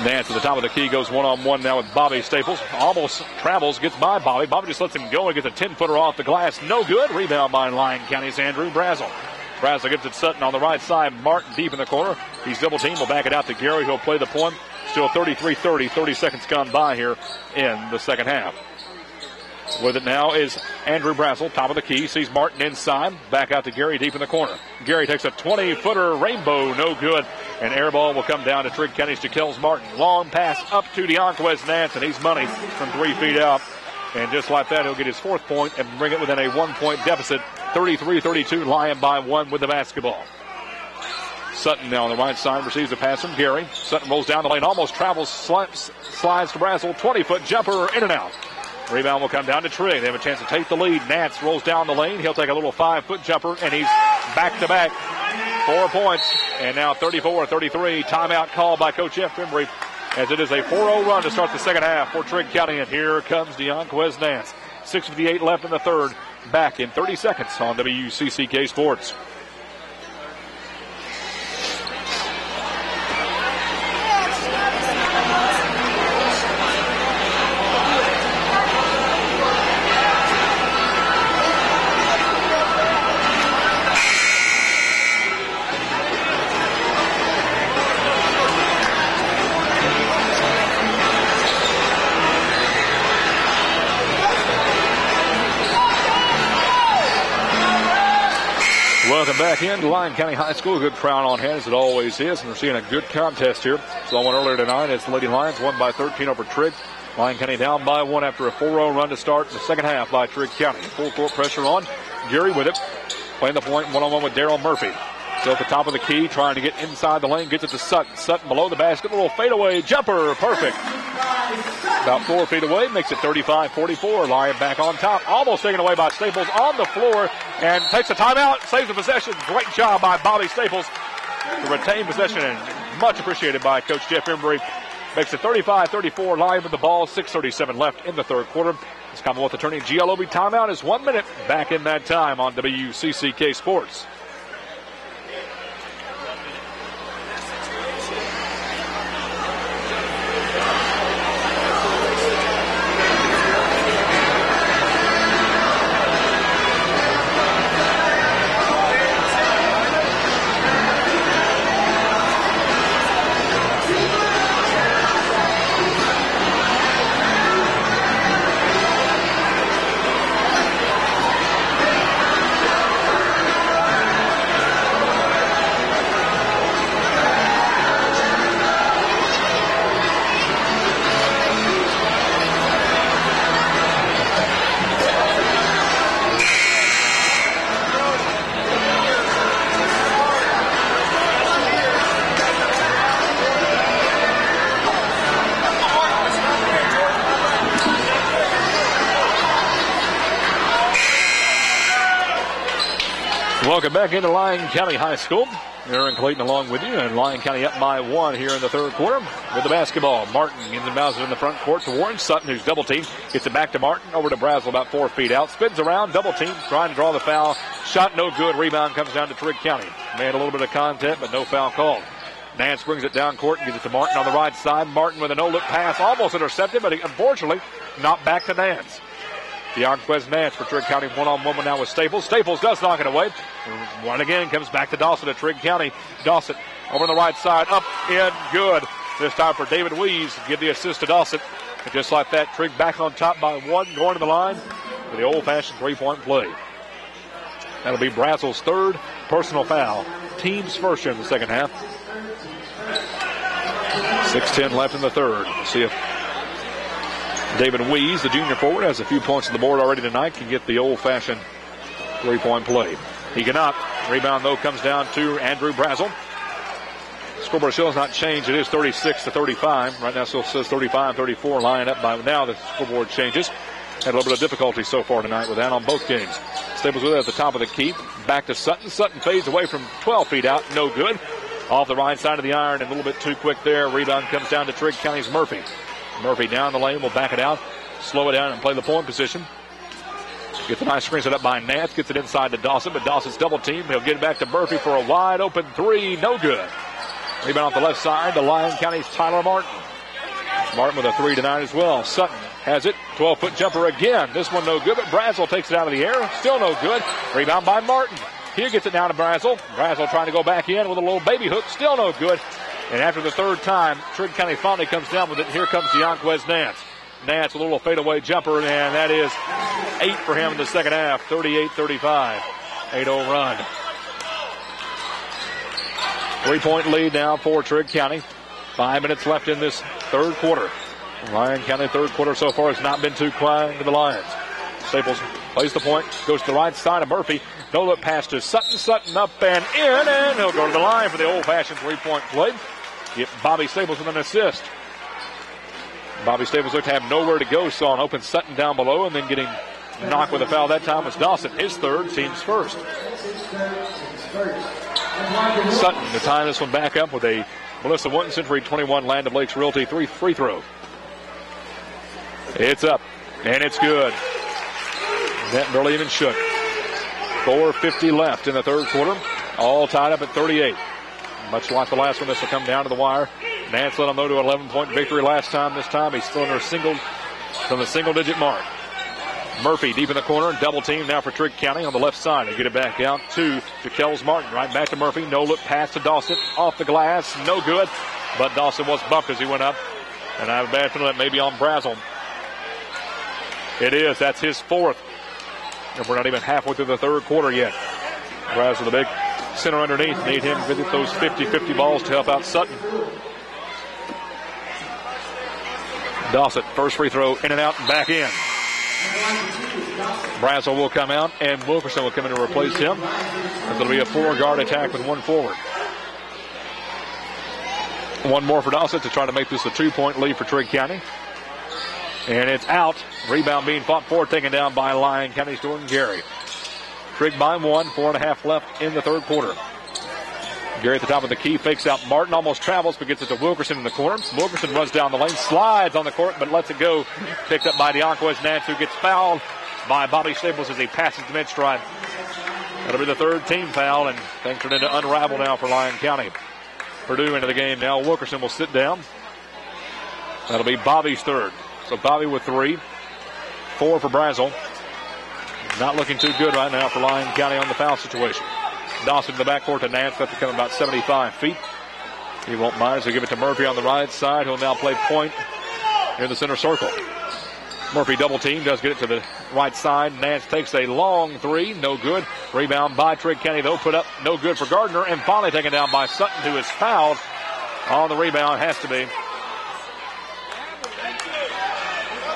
Nance at the top of the key goes one-on-one now with Bobby Staples. Almost travels, gets by Bobby. Bobby just lets him go and gets a 10-footer off the glass. No good. Rebound by Lyon County's Andrew Brazel. Brazel gives it Sutton on the right side. Martin deep in the corner. He's double-teamed. Will back it out to Gary. He'll play the point. Still 33-30. 30 seconds gone by here in the second half. With it now is Andrew Brazel, top of the key. Sees Martin inside. Back out to Gary deep in the corner. Gary takes a 20-footer rainbow. No good. And air ball will come down to Trigg County's Jaquel Martin. Long pass up to Deonquez Nance, and he's money from 3 feet out. And just like that, he'll get his 4th point and bring it within a 1-point deficit. 33-32, Lyon by 1 with the basketball. Sutton now on the right side receives a pass from Gary. Sutton rolls down the lane, almost travels, slides to Brazel. 20-foot jumper in and out. Rebound will come down to Trigg. They have a chance to take the lead. Nance rolls down the lane. He'll take a little 5-foot jumper, and he's back-to-back. 4 points, and now 34-33. Timeout called by Coach F. Embry, as it is a 4-0 run to start the second half for Trigg County. And here comes Deonquez Nance. 6:58 left in the third. Back in 30 seconds on WCCK Sports. Welcome back into Lyon County High School. Good crowd on hand, as it always is, and we're seeing a good contest here. So I went earlier tonight as the Lady Lions won by 13 over Trigg. Lyon County down by 1 after a 4-0 run to start the second half by Trigg County. Full court pressure on. Gary with it, playing the point one-on-one with Daryl Murphy. Still at the top of the key, trying to get inside the lane, gets it to Sutton. Sutton below the basket, a little fadeaway jumper, perfect. About 4 feet away, makes it 35-44. Lyon back on top, almost taken away by Staples on the floor, and takes a timeout, saves the possession. Great job by Bobby Staples to retain possession, and much appreciated by Coach Jeff Embry. Makes it 35-34. Lyon with the ball, 6:37 left in the third quarter. This Commonwealth Attorney GLOB timeout is 1 minute. Back in that time on WCCK Sports. Welcome back into Lyon County High School. Aaron Clayton along with you, and Lyon County up by 1 here in the third quarter with the basketball. Martin inbounds it in the front court to Warren Sutton, who's double teamed. Gets it back to Martin, over to Brazel about 4 feet out. Spins around, double team, trying to draw the foul. Shot no good. Rebound comes down to Trigg County. Made a little bit of contact, but no foul called. Nance brings it down court and gives it to Martin on the right side. Martin with a no-look pass, almost intercepted, but unfortunately not back to Nance. Deonquez Nance for Trigg County one-on-one now with Staples. Staples does knock it away. One again comes back to Dawson at Trigg County. Dawson over on the right side, up in, good. This time for David Wees, give the assist to Dawson. And just like that, Trigg back on top by 1, going to the line for the old-fashioned three-point play. That'll be Brazel's third personal foul. Team's first here in the second half. 6:10 left in the third. We'll see if David Wees, the junior forward, has a few points on the board already tonight, can get the old-fashioned three-point play. He cannot. Rebound, though, comes down to Andrew Brazel. Scoreboard still has not changed. It is 36-35. Right now, still says 35-34. Lyon up by now. The scoreboard changes. Had a little bit of difficulty so far tonight with that on both games. Staples with it at the top of the key. Back to Sutton. Sutton fades away from 12 feet out. No good. Off the right side of the iron and a little bit too quick there. Rebound comes down to Trigg County's Murphy. Murphy down the lane, will back it out, slow it down, and play the point position. Gets a nice screen set up by Nance, gets it inside to Dawson, but Dawson's double team. He'll get it back to Murphy for a wide open three, no good. Rebound off the left side to Lyon County's Tyler Martin. Martin with a 3 tonight as well. Sutton has it, 12-foot jumper again. This one no good, but Brazel takes it out of the air, still no good. Rebound by Martin. He gets it down to Brazel. Brazel trying to go back in with a little baby hook, still no good. And after the third time, Trigg County finally comes down with it. Here comes Deonquez Nance. Nance, a little fadeaway jumper, and that is 8 for him in the second half. 38-35. 8-0 run. 3-point lead now for Trigg County. 5 minutes left in this third quarter. Lyon County third quarter so far has not been too kind to the Lions. Staples plays the point, goes to the right side of Murphy. No look pass to Sutton. Sutton up and in, and he'll go to the line for the old-fashioned three-point play. Get Bobby Staples with an assist. Bobby Staples looked to have nowhere to go, saw an open Sutton down below, and then getting knocked with a foul that time was Dawson. His third, team's first. Sutton to tie this one back up with a Melissa Wooten Century 21 Land of Lakes Realty 3 free throw. It's up, and it's good. Net barely even shook. 4:50 left in the third quarter. All tied up at 38. Much like the last one, this will come down to the wire. Nance led them, though, to an 11-point victory last time. This time he's still under from the single-digit mark. Murphy deep in the corner, double team now for Trigg County on the left side. They get it back out to Kells Martin. Right back to Murphy. No look pass to Dawson. Off the glass. No good. But Dawson was bumped as he went up. And I have a bad feeling that may be on Brazel. It is. That's his fourth. And we're not even halfway through the third quarter yet. Brazel, the big Center underneath. Need him to get those 50-50 balls to help out Sutton. Dossett, first free throw, in and out and back in. Brazel will come out, and Wilkerson will come in to replace him. It'll be a 4-guard attack with 1 forward. One more for Dossett to try to make this a 2-point lead for Trigg County. And it's out. Rebound being fought for, taken down by Lyon County's Jordan Gary. Trigg by 1, 4.5 left in the third quarter. Gary at the top of the key, fakes out Martin, almost travels, but gets it to Wilkerson in the corner. Wilkerson runs down the lane, slides on the court, but lets it go. Picked up by DeAnquez Nance, who gets fouled by Bobby Staples as he passes the mid-stride. That'll be the third team foul, and things turn into unravel now for Lyon County. Purdue into the game now. Wilkerson will sit down. That'll be Bobby's third. So Bobby with 3. 4 for Brazel. Not looking too good right now for Lyon County on the foul situation. Dawson in the backcourt to Nance. That's coming about 75 feet. He won't mind as they give it to Murphy on the right side. He'll now play point in the center circle. Murphy double team, does get it to the right side. Nance takes a long 3, no good. Rebound by Trigg County, though, put up, no good for Gardner. And finally taken down by Sutton, who is fouled on the rebound, has to be.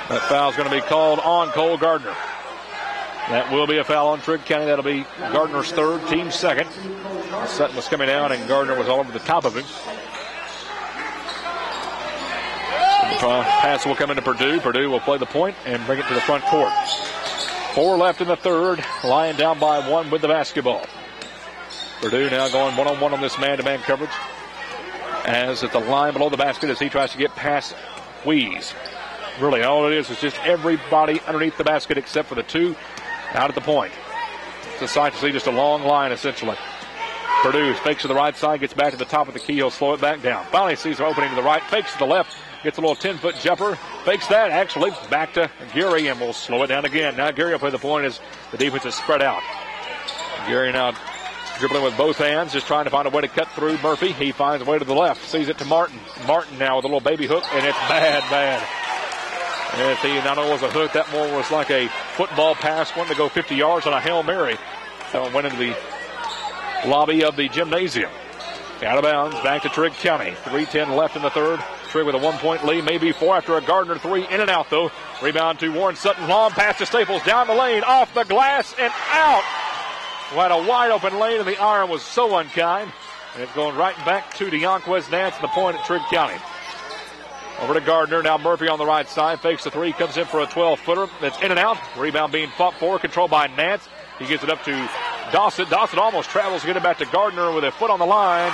That foul's going to be called on Cole Gardner. That will be a foul on Trigg County. That'll be Gardner's third, team second. Sutton was coming down, and Gardner was all over the top of him. The pass will come into Purdue. Purdue will play the point and bring it to the front court. 4 left in the third. Lyon down by 1 with the basketball. Purdue now going one-on-one on this man-to-man coverage. As at the line below the basket as he tries to get past Weeze. Really, all it is just everybody underneath the basket except for the 2 out at the point. It's a sight to see, just a long line, essentially. Purdue fakes to the right side, gets back to the top of the key. He'll slow it back down. Finally sees an opening to the right, fakes to the left, gets a little 10-foot jumper, fakes that, actually, back to Gary, and we'll slow it down again. Now Gary will play the point as the defense is spread out. Gary now dribbling with both hands, just trying to find a way to cut through Murphy. He finds a way to the left, sees it to Martin. Martin now with a little baby hook, and it's bad. If he not only was a hook, that more was like a football pass, one to go 50 yards on a Hail Mary. That one went into the lobby of the gymnasium. Out of bounds, back to Trigg County. 3:10 left in the third. Trigg with a 1-point lead, maybe 4 after a Gardner 3. In and out, though. Rebound to Warren Sutton. Long pass to Staples. Down the lane, off the glass, and out. What a wide open lane, and the iron was so unkind. And it's going right back to DeAnquez Nance, the point at Trigg County. Over to Gardner. Now Murphy on the right side. Fakes the 3. Comes in for a 12-footer. That's in and out. Rebound being fought for. Controlled by Nance. He gives it up to Dossett. Dossett almost travels to get it back to Gardner with a foot on the line.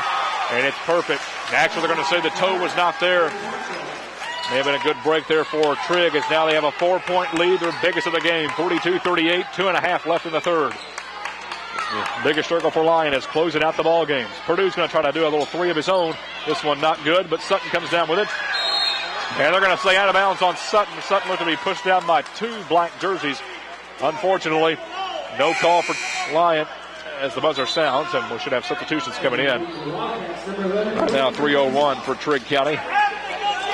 And it's perfect. Actually, they're going to say the toe was not there. May have been a good break there for Trigg as now they have a 4-point lead. Their biggest of the game. 42-38. 2.5 left in the third. The biggest circle for Lyon is closing out the ball games. Purdue's going to try to do a little 3 of his own. This one not good, but Sutton comes down with it. And they're going to say out of bounds on Sutton. Sutton looked to be pushed down by 2 black jerseys. Unfortunately, no call for Lyon as the buzzer sounds, and we should have substitutions coming in. Right now, 3:01 for Trigg County.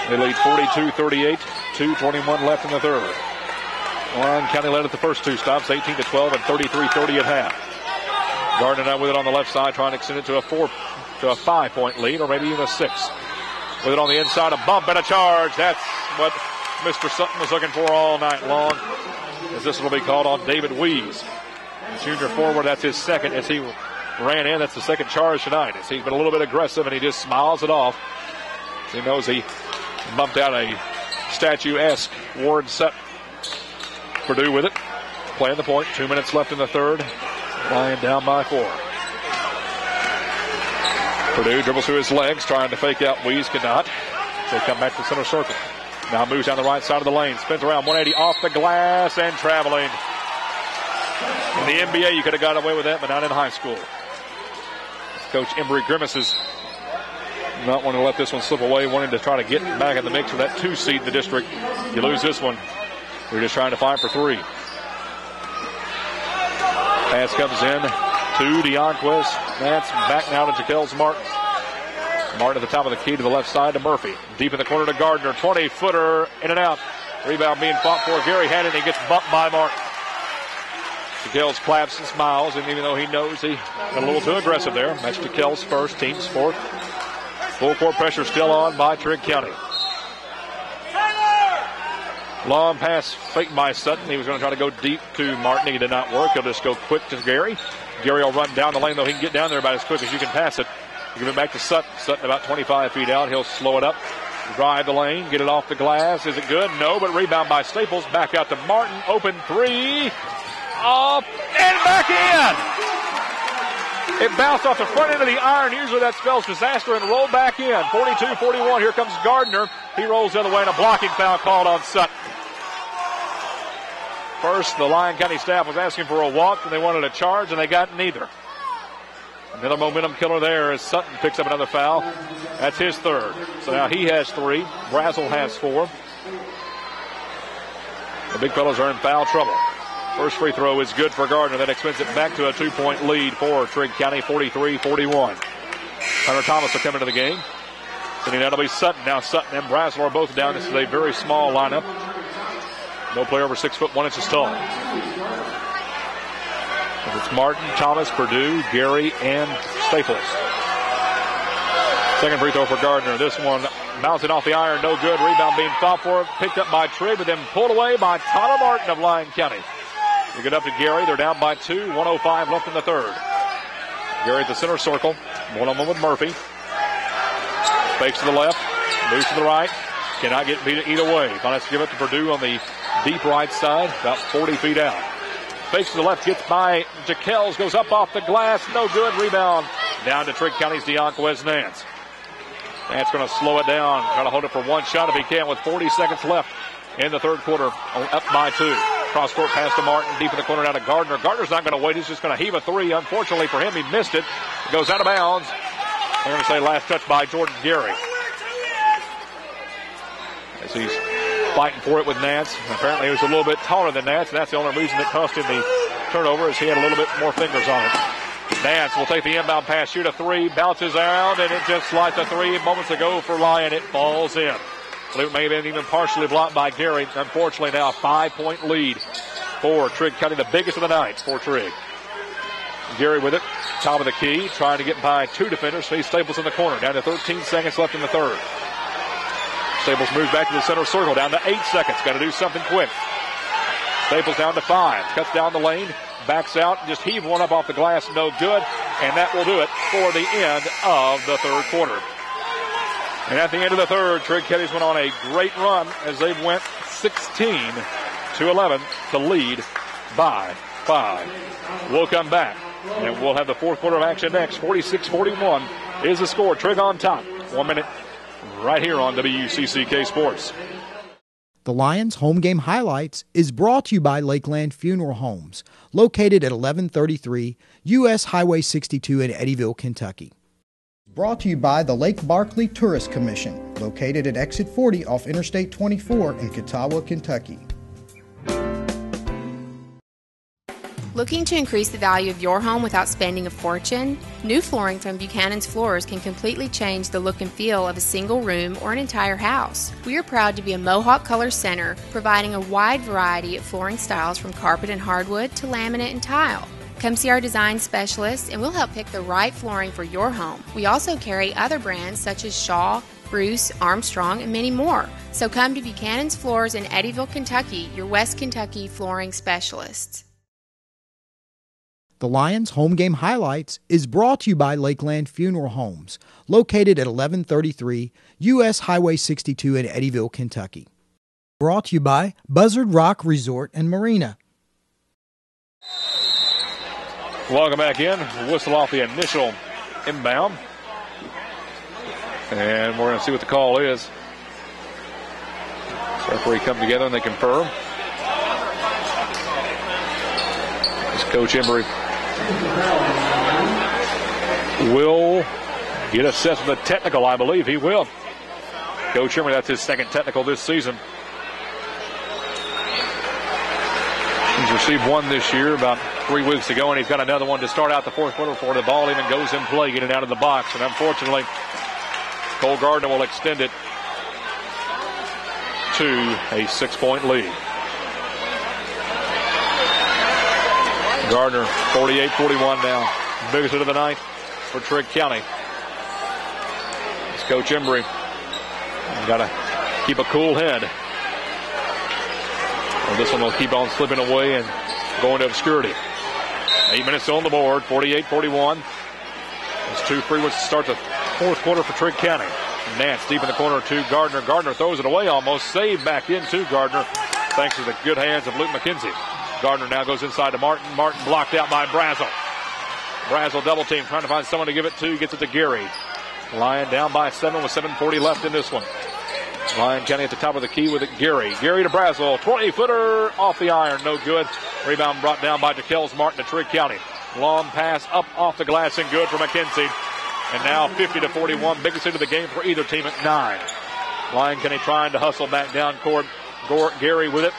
They lead 42-38, 2:21 left in the third. Lyon County led at the first 2 stops, 18-12 and 33-30 at half. Gardner now with it on the left side, trying to extend it to a 5-point lead, or maybe even a 6. With it on the inside, a bump and a charge. That's what Mr. Sutton was looking for all night long. As this will be called on David Weeze. Junior forward, that's his second as he ran in. That's the second charge tonight. As he's been a little bit aggressive and he just smiles it off. He knows he bumped out a statue-esque Warren Sutton. Purdue with it. Playing the point. 2 minutes left in the third. Lyon down by 4. Purdue dribbles through his legs, trying to fake out. Weeze cannot. They come back to the center circle. Now moves down the right side of the lane. Spins around 180 off the glass and traveling. In the NBA, you could have got away with that, but not in high school. Coach Embry grimaces. Not wanting to let this one slip away, wanting to try to get back in the mix for that 2 seed in the district. You lose this one, you're just trying to fight for 3. Pass comes in to DeAnquez. That's back now to Jaquels Martin. Martin at the top of the key to the left side to Murphy. Deep in the corner to Gardner. 20-footer in and out. Rebound being fought for. Gary had it and he gets bumped by Martin. Jaquels claps and smiles, and even though he knows he got a little too aggressive there, that's Jaquels' first, team's fourth. Full court pressure still on by Trigg County. Long pass faked by Sutton. He was going to try to go deep to Martin. He did not work. He'll just go quick to Gary. Gary will run down the lane, though he can get down there about as quick as you can pass it. Give it back to Sutton. Sutton about 25 feet out. He'll slow it up, drive the lane, get it off the glass. Is it good? No, but rebound by Staples. Back out to Martin. Open three. Off and back in. It bounced off the front end of the iron. Usually that spells disaster, and rolled back in. 42-41. Here comes Gardner. He rolls the other way, and a blocking foul called on Sutton. First, the Lyon County staff was asking for a walk, and they wanted a charge, and they got neither. Another momentum killer there as Sutton picks up another foul. That's his third. So now he has three. Brazel has four. The big fellows are in foul trouble. First free throw is good for Gardner. That extends it back to a 2-point lead for Trigg County, 43-41. Hunter Thomas will come into the game. Sending that'll be Sutton. Now Sutton and Brazel are both down. This is a very small lineup. No player over 6'1" tall. It's Martin, Thomas, Purdue, Gary, and Staples. Second free throw for Gardner. This one bouncing off the iron, no good. Rebound being fought for, picked up by Trigg, but then pulled away by Tyler Martin of Lyon County. We get up to Gary. They're down by 2. 1:05 left in the third. Gary at the center circle. One-on-one with Murphy. Fakes to the left. Moves to the right. Cannot get beat either way. Finally, give it to Purdue on the deep right side, about 40 feet out. Fakes to the left, gets by Jaquels, goes up off the glass, no good. Rebound down to Trigg County's Deonquez Nance. Nance going to slow it down, try to hold it for one shot if he can with 40 seconds left in the third quarter, up by 2. Cross-court pass to Martin, deep in the corner, down to Gardner. Gardner's not going to wait, he's just going to heave a three. Unfortunately for him, he missed it. It goes out of bounds. I'm going to say last touch by Jordan Gary. As he's fighting for it with Nance. Apparently he was a little bit taller than Nance, and that's the only reason that cost him the turnover, is he had a little bit more fingers on it. Nance will take the inbound pass, shoot a three, bounces out, and it just slides a three. Moments ago for Lyon, it falls in. I believe it may have been even partially blocked by Gary. Unfortunately, now a 5-point lead for Trigg County, the biggest of the night for Trigg. Gary with it, top of the key, trying to get by 2 defenders. Face Staples in the corner, down to 13 seconds left in the third. Staples moves back to the center circle, down to 8 seconds. Got to do something quick. Staples down to 5. Cuts down the lane, backs out, just heave one up off the glass, no good. And that will do it for the end of the third quarter. And at the end of the third, Trigg County's went on a great run as they went 16-11 to lead by 5. We'll come back, and we'll have the fourth quarter of action next. 46-41 is the score. Trigg on top. 1 minute. Right here on WCCK Sports. The Lions home game highlights is brought to you by Lakeland Funeral Homes, located at 1133 U.S. Highway 62 in Eddyville, Kentucky. Brought to you by the Lake Barkley Tourist Commission, located at Exit 40 off Interstate 24 in Catawba, Kentucky. Looking to increase the value of your home without spending a fortune? New flooring from Buchanan's Floors can completely change the look and feel of a single room or an entire house. We are proud to be a Mohawk Color Center, providing a wide variety of flooring styles from carpet and hardwood to laminate and tile. Come see our design specialists and we'll help pick the right flooring for your home. We also carry other brands such as Shaw, Bruce, Armstrong, and many more. So come to Buchanan's Floors in Eddyville, Kentucky, your West Kentucky flooring specialists. The Lions home game highlights is brought to you by Lakeland Funeral Homes, located at 1133 U.S. Highway 62 in Eddyville, Kentucky. Brought to you by Buzzard Rock Resort and Marina. Welcome back in. Whistle off the initial inbound. And we're going to see what the call is. So referee come together and they confirm. As Coach Embry will get assessed with a technical, I believe he will. Coach Embry, that's his second technical this season. He's received one this year about 3 weeks ago, and he's got another one to start out the fourth quarter before the ball even goes in play, getting out of the box. And unfortunately, Cole Gardner will extend it to a 6-point lead. Gardner, 48-41 now. Biggest hit of the night for Trigg County. It's Coach Embry. Got to keep a cool head. Well, this one will keep on slipping away and going to obscurity. 8 minutes on the board, 48-41. There's 2 free ones to start the fourth quarter for Trigg County. Nance deep in the corner to Gardner. Gardner throws it away almost. Saved back into Gardner thanks to the good hands of Luke McKenzie. Gardner now goes inside to Martin. Martin blocked out by Brazel. Brazel double team trying to find someone to give it to. Gets it to Gary. Lyon down by 7 with 7:40 left in this one. Lyon County at the top of the key with it. Gary to Brazel. 20-footer off the iron. No good. Rebound brought down by Jaquels Martin to Trigg County. Long pass up off the glass and good for McKenzie. And now 50-41. Biggest hit of the game for either team at 9. Lyon County trying to hustle back down court. Gary with it.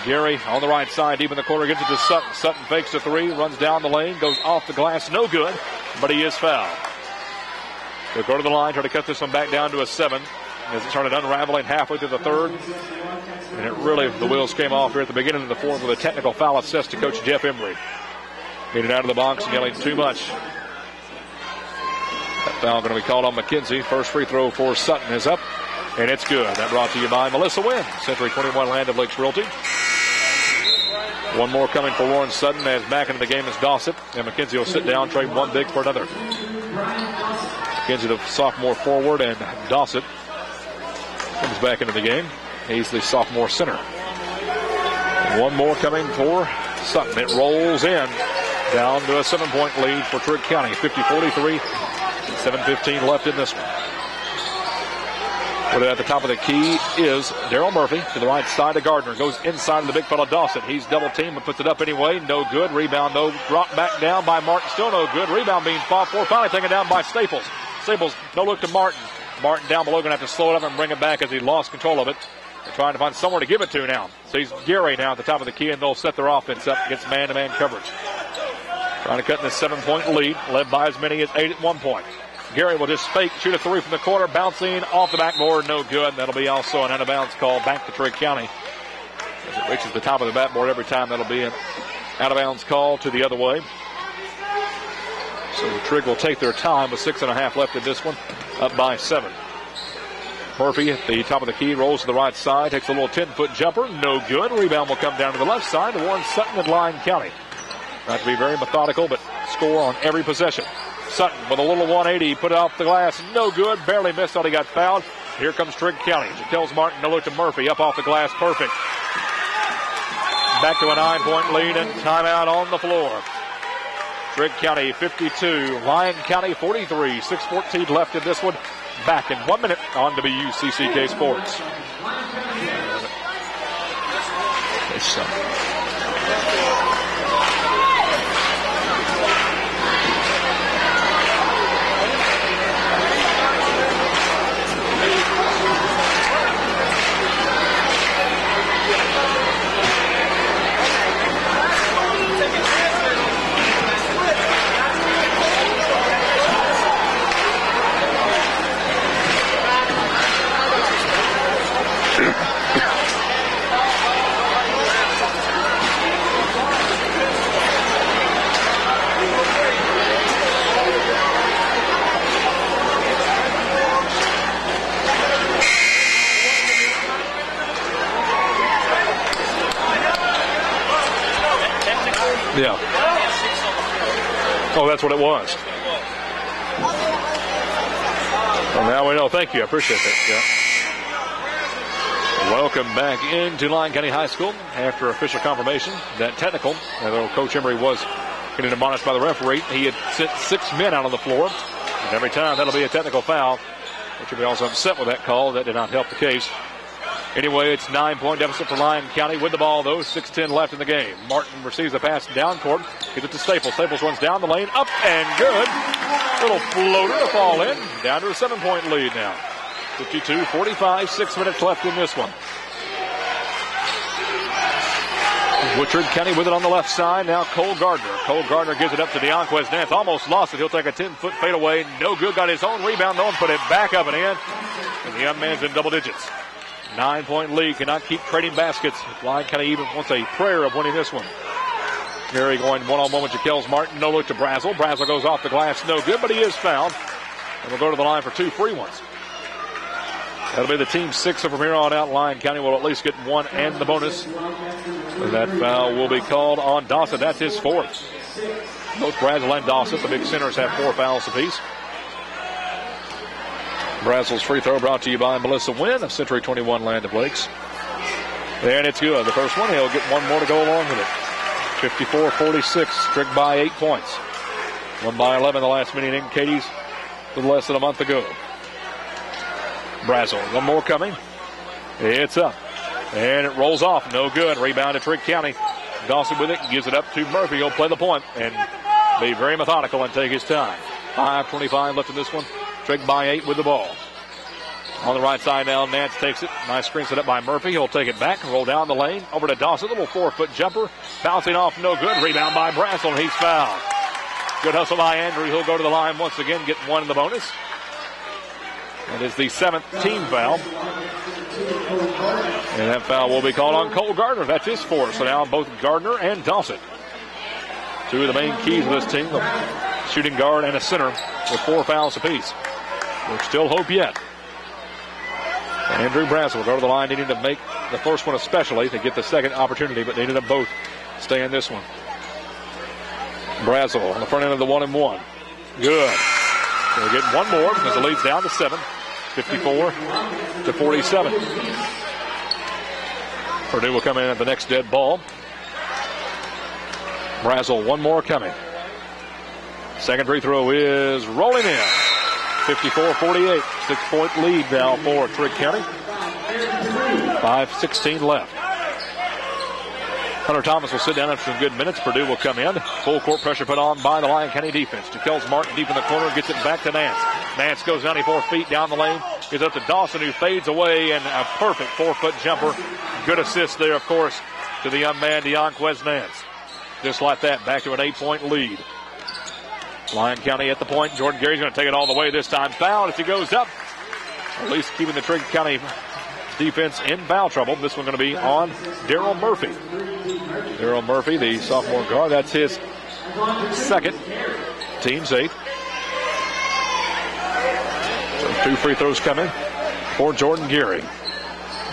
Gary on the right side, deep in the corner, gives it to Sutton. Sutton fakes the 3, runs down the lane, goes off the glass. No good, but he is fouled. They'll go to the line, try to cut this one back down to a 7 as it started unraveling halfway through the third. And it really, the wheels came off here at the beginning of the fourth with a technical foul assessed to Coach Jeff Embry. Getting out of the box and yelling too much. That foul going to be called on McKenzie. First free throw for Sutton is up, and it's good. That brought to you by Melissa Wynn, Century 21 Land of Lakes Realty. One more coming for Warren Sutton as back into the game is Dossett. And McKenzie will sit down, trade one big for another. McKenzie, the sophomore forward, and Dossett comes back into the game. He's the sophomore center. One more coming for Sutton. It rolls in down to a 7-point lead for Trigg County. 50-43. 7:15 left in this one. With it at the top of the key is Daryl Murphy to the right side of Gardner. Goes inside of the big fella Dawson. He's double teamed but puts it up anyway. No good. Rebound, no. Drop back down by Martin. Still no good. Rebound being fought for. Finally taken down by Staples. Staples, no look to Martin. Martin down below, going to have to slow it up and bring it back as he lost control of it. They're trying to find somewhere to give it to now. So he's Gary now at the top of the key, and they'll set their offense up against man-to-man coverage. Trying to cut in this 7-point lead, led by as many as 8 at one point. Gary will just fake, shoot a 3 from the corner, bouncing off the backboard, no good. That'll be also an out-of-bounds call back to Trigg County. As it reaches the top of the backboard every time, that'll be an out-of-bounds call to the other way. So Trigg will take their time with 6.5 left in this one, up by 7. Murphy at the top of the key, rolls to the right side, takes a little 10-foot jumper, no good. Rebound will come down to the left side to Warren Sutton and Lyon County. Not to be very methodical, but score on every possession. Sutton with a little 180, put it off the glass, no good, barely missed, thought he got fouled. Here comes Trigg County. Jaquels Martin, no look to Murphy, up off the glass, perfect. Back to a 9-point lead and timeout on the floor. Trigg County 52, Lyon County 43, 6:14 left in this one. Back in 1 minute on WCCK Sports. Yeah. Oh, that's what it was. Well, now we know. Thank you. I appreciate that. Yeah. Welcome back into Lyon County High School after official confirmation. That technical, although Coach Embry was getting admonished by the referee, he had sent 6 men out on the floor. And every time that'll be a technical foul. Which will be also upset with that call. That did not help the case. Anyway, it's 9-point deficit for Lyon County with the ball, though. 6:10 left in the game. Martin receives the pass down court. Gives it to Staples. Staples runs down the lane. Up and good. Little floater to fall in. Down to a 7-point lead now. 52-45. 6 minutes left in this one. Trigg County with it on the left side. Now Cole Gardner. Cole Gardner gives it up to Deonquez Nance. Almost lost it. He'll take a 10-foot fadeaway. No good. Got his own rebound, though, and put it back up and in. And the young man's in double digits. 9-point lead, cannot keep trading baskets. Lyon County even wants a prayer of winning this one. Gary going one-on-one with Jaquels Martin. No look to Brazel. Brazel goes off the glass. No good, but he is fouled. And we'll go to the line for 2 free ones. That'll be the team 6, so from here on out, Lyon County will at least get 1 and the bonus. And that foul will be called on Dawson. That's his 4th. Both Brazel and Dawson, the big centers, have 4 fouls apiece. Brazel's free throw brought to you by Melissa Wynn of Century 21 Land of Lakes. And it's good. The first one, he'll get 1 more to go along with it. 54-46, Trigg by 8 points. Won by 11 the last minute in Katie's a little less than a month ago. Brazel, 1 more coming. It's up. And it rolls off. No good. Rebound to Trigg County. Dawson with it. Gives it up to Murphy. He'll play the point and be very methodical and take his time. 5:25 left in this one. Trigg by 8 with the ball. On the right side now, Nance takes it. Nice screen set up by Murphy. He'll take it back, roll down the lane. Over to Dawson. Little 4-foot jumper. Bouncing off. No good. Rebound by Brazel, and he's fouled. Good hustle by Andrew. He'll go to the line once again, get 1 in the bonus. That is the 7th team foul. And that foul will be called on Cole Gardner. That's his 4th. So now both Gardner and Dawson, 2 of the main keys of this team, a shooting guard and a center with 4 fouls apiece. There's still hope yet. Andrew Brazel will go to the line, needing to make the first one especially to get the second opportunity, but needed them both stay in this one. Brazel on the front end of the 1-and-1. Good. They'll get 1 more because the lead's down to 7. 54-47. Purdue will come in at the next dead ball. Brazel, 1 more coming. Second free throw is rolling in. 54-48. 6-point lead now for Trigg County. 5:16 left. Hunter Thomas will sit down after some good minutes. Purdue will come in. Full court pressure put on by the Lyon County defense. Jaquels Martin deep in the corner, gets it back to Nance. Nance goes 94 feet down the lane. Gets up to Dawson, who fades away, and a perfect 4-foot jumper. Good assist there, of course, to the young man, Deonquez Nance. Just like that, back to an 8-point lead. Lyon County at the point. Jordan Gary's going to take it all the way this time. Fouled as he goes up. At least keeping the Trigg County defense in foul trouble. This one's going to be on Daryl Murphy. Daryl Murphy, the sophomore guard. That's his 2nd. Team's 8th. So 2 free throws coming for Jordan Gary.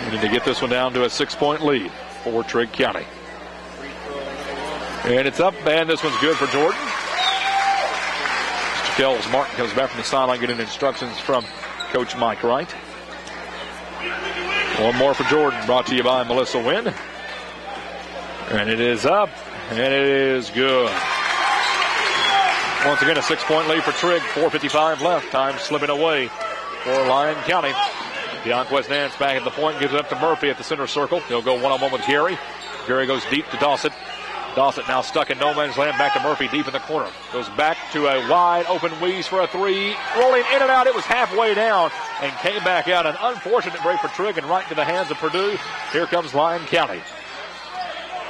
We need to get this one down to a 6-point lead for Trigg County. And it's up, and this one's good for Jordan. Jaquels Martin comes back from the sideline getting instructions from Coach Mike Wright. 1 more for Jordan, brought to you by Melissa Wynn. And it is up, and it is good. Once again, a 6-point lead for Trigg. 4:55 left. Time slipping away for Lyon County. Deonquez Nance back at the point, gives it up to Murphy at the center circle. He'll go one-on-one with Gary. Gary goes deep to Dawson. Dawson now stuck in no man's land, back to Murphy deep in the corner. Goes back to a wide open Weeze for a 3. Rolling in and out, it was halfway down and came back out. An unfortunate break for Trigg and right into the hands of Purdue. Here comes Lyon County.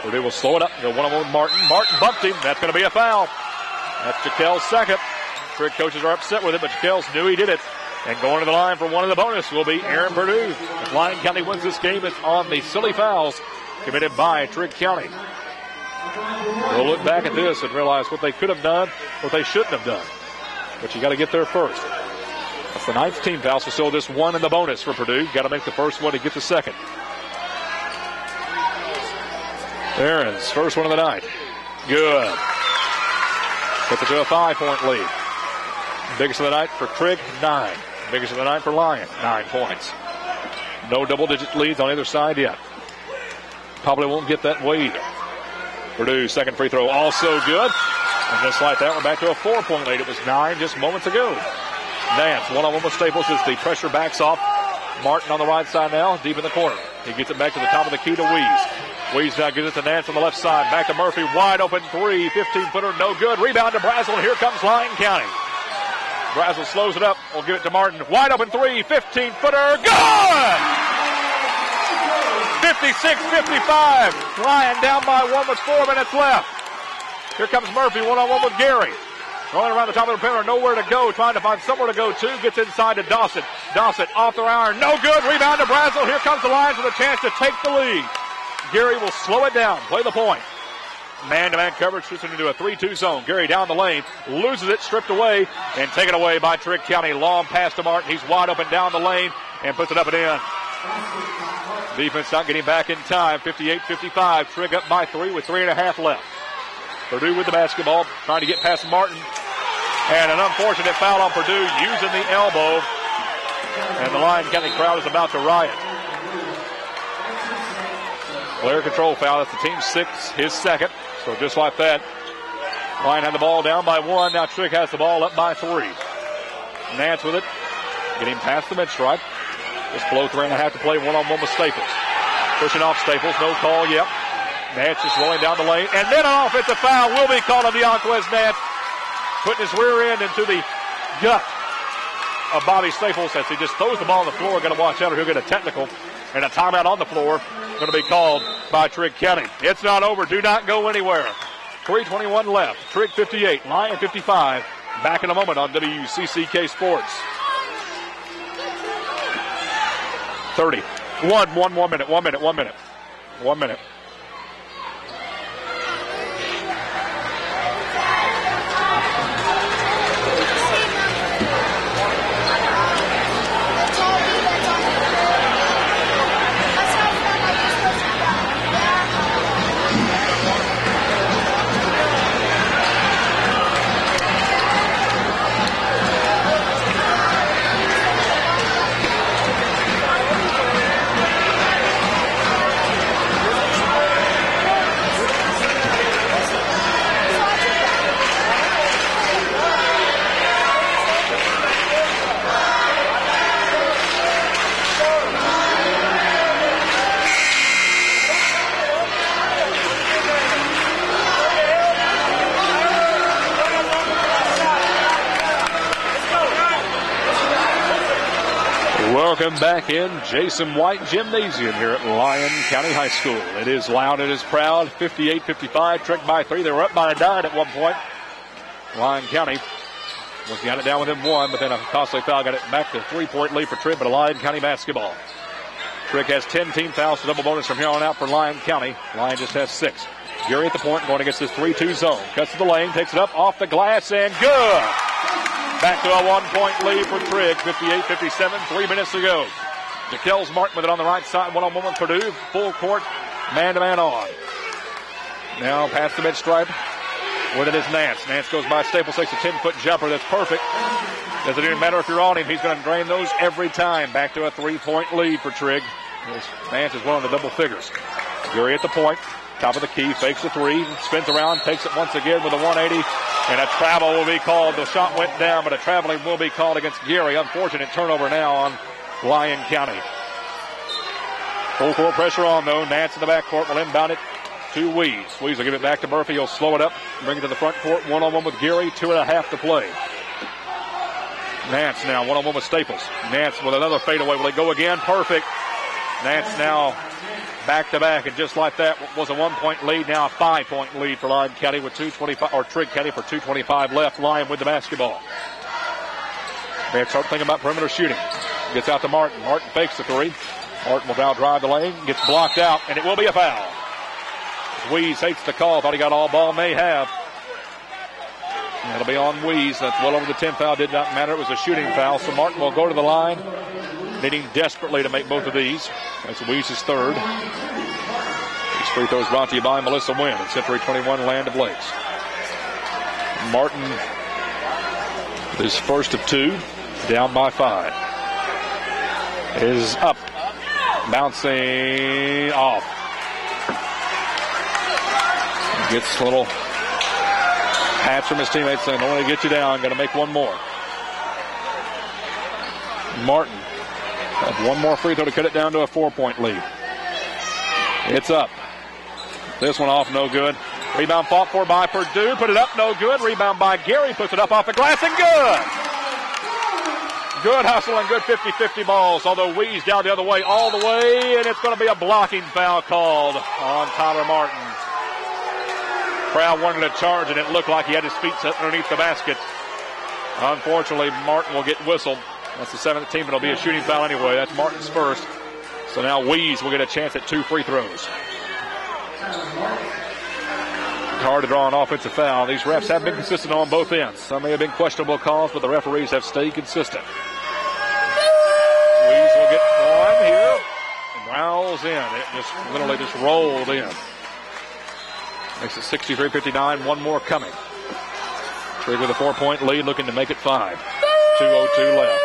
Purdue will slow it up, go one-on-one with Martin. Martin bumped him, that's going to be a foul. That's Jaquels' 2nd. Trigg coaches are upset with it, but Jaquels knew he did it. And going to the line for 1 of the bonus will be Aaron Purdue. If Lyon County wins this game, it's on the silly fouls committed by Trigg County. We'll look back at this and realize what they could have done, what they shouldn't have done. But you got to get there first. That's the 9th team foul, so still just 1 in the bonus for Purdue. Got to make the first one to get the second. Aaron's first one of the night. Good. Puts it to a 5-point lead. Biggest of the night for Trigg, 9. Biggest of the night for Lyon, 9 points. No double-digit leads on either side yet. Probably won't get that way either. Purdue's 2nd free throw also good. And just like that, we're back to a 4-point lead. It was 9 just moments ago. Nance, one-on-one with Staples as the pressure backs off. Martin on the right side now, deep in the corner. He gets it back to the top of the key to Weeze. Weeze now gives it to Nance on the left side. Back to Murphy, wide open 3, 15-footer, no good. Rebound to Brazel, and here comes Lyon County. Brazel slows it up. We'll give it to Martin. Wide open 3, 15-footer, good! 56-55. Lyon down by 1 with 4 minutes left. Here comes Murphy, one-on-one with Gary. Rolling around the top of the perimeter, nowhere to go, trying to find somewhere to go to. Gets inside to Dawson. Dawson off the iron, no good. Rebound to Brazel. Here comes the Lions with a chance to take the lead. Gary will slow it down, play the point. Man-to-man coverage, switching into a 3-2 zone. Gary down the lane, loses it, stripped away, and taken away by Trigg County. Long pass to Martin. He's wide open down the lane and puts it up and in. Defense not getting back in time. 58-55. Trigg up by 3 with 3.5 left. Purdue with the basketball, trying to get past Martin. And an unfortunate foul on Purdue using the elbow. And the Lyon County crowd is about to riot. Player control foul. That's the team's 6th, his 2nd. So just like that, Lyon had the ball down by 1. Now Trigg has the ball up by 3. Nance with it, getting past the mid stripe. Just below 3.5 to play, 1-on-1 with Staples. Pushing off Staples, no call yet. Nance just rolling down the lane. And then an offensive foul will be called on Deonquez Nance, putting his rear end into the gut of Bobby Staples as he just throws the ball on the floor. Got to watch out or he'll get a technical. And a timeout on the floor going to be called by Trigg County. It's not over. Do not go anywhere. 3:21 left. Trigg 58, Lyon 55. Back in a moment on WCCK Sports. 30. One more minute. 1 minute. 1 minute. 1 minute. Welcome back in Jason White Gymnasium here at Lyon County High School. It is loud, it is proud. 58-55, Trigg by 3. They were up by a dime at one point. Lyon County got it down within 1, but then a costly foul got it back to 3-point lead for Trigg, but a Lyon County basketball. Trigg has 10 team fouls, so double bonus from here on out for Lyon County. Lyon just has 6. Gary at the point going against this 3-2 zone. Cuts to the lane, takes it up off the glass, and good! Back to a 1-point lead for Trigg, 58-57, 3 minutes to go. DeKels Martin with it on the right side, 1-on-1 with Purdue, full court, man-to-man on. Now past the mid-stripe, with it is Nance. Nance goes by Staples, takes a 10-foot jumper, that's perfect. Doesn't even matter if you're on him, he's going to drain those every time. Back to a 3-point lead for Trigg. Nance is well in the double figures. Gary at the point, top of the key, fakes the 3, spins around, takes it once again with a 180. And a travel will be called. The shot went down, but a traveling will be called against Gary. Unfortunate turnover now on Lyon County. Full court pressure on, though. Nance in the backcourt will inbound it to Weeze. Weeze will give it back to Murphy. He'll slow it up, bring it to the front court. 1-on-1 with Gary, 2.5 to play. Nance now, 1-on-1 with Staples. Nance with another fadeaway. Will he go again? Perfect. Nance now back-to-back, and just like that was a 1-point lead, now a 5-point lead for Lyon County with 2:25, or Trigg County for 2:25 left. Lyon with the basketball. They start thinking about perimeter shooting. Gets out to Martin. Martin fakes the 3. Martin will now drive the lane, gets blocked out, and it will be a foul. Weeze hates the call, thought he got all ball, may have. And it'll be on Weeze. That's well over the 10th foul, did not matter. It was a shooting foul, so Martin will go to the line, needing desperately to make both of these. That's Weeze's 3rd. These free throws brought to you by Melissa Wynn at Century 21 Land of Lakes. Martin, his first of 2, down by 5. Is up, bouncing off. Gets a little patch from his teammates saying, don't want to get you down, got to make one more. Martin has one more free throw to cut it down to a 4-point lead. It's up. This one off, no good. Rebound fought for by Purdue. Put it up, no good. Rebound by Gary. Puts it up off the glass and good. Good hustle and good 50-50 balls. Although Weeze down the other way, all the way. And it's going to be a blocking foul called on Tyler Martin. Crowd wanted a charge, and it looked like he had his feet set underneath the basket. Unfortunately, Martin will get whistled. That's the 7th team, but it'll be a shooting foul anyway. That's Martin's first. So now Weeze will get a chance at 2 free throws. hard to draw an offensive foul. These refs have been consistent on both ends. Some may have been questionable calls, but the referees have stayed consistent. Weeds will get one here. And growls in. It just literally just rolled in. Makes it 63-59. One more coming. Trigg with a 4-point lead, looking to make it 5. 2:02 left.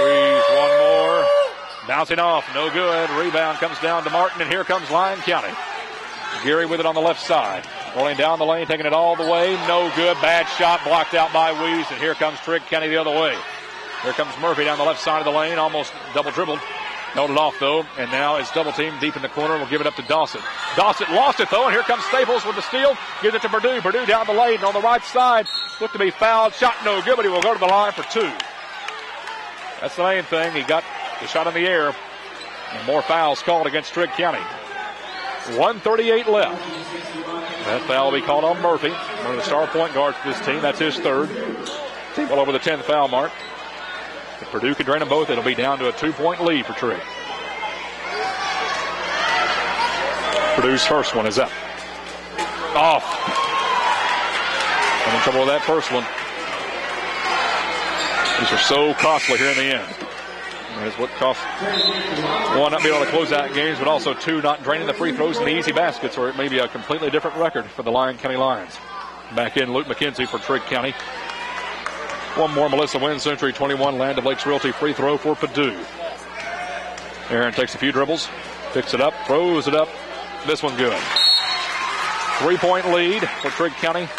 Weeds one more. Bouncing off, no good. Rebound comes down to Martin, and here comes Lyon County. Geary with it on the left side. Rolling down the lane, taking it all the way. No good. Bad shot blocked out by Weeds, and here comes Trigg County the other way. Here comes Murphy down the left side of the lane, almost double dribbled. Held it off, though, and now it's double teamed deep in the corner. We'll give it up to Dawson. Dawson lost it, though, and here comes Staples with the steal. Gives it to Purdue. Purdue down the lane on the right side. Looked to be fouled. Shot no good, but he will go to the line for 2. That's the main thing. He got the shot in the air. And more fouls called against Trigg County. 1:38 left. That foul will be called on Murphy, one of the star point guards for this team. That's his 3rd. Team well over the 10th foul mark. If Purdue can drain them both, it'll be down to a 2-point lead for Trigg. Purdue's first one is up. Off. I'm in trouble with that first one. These are so costly here in the end. That is what costs 1, not being able to close out games, but also 2, not draining the free throws and the easy baskets, or it may be a completely different record for the Lyon County Lions. Back in Luke McKenzie for Trigg County. One more, Melissa wins, Century 21, Land of Lakes Realty free throw for Purdue. Aaron takes a few dribbles, picks it up, throws it up. This one good. 3-point lead for Trigg County,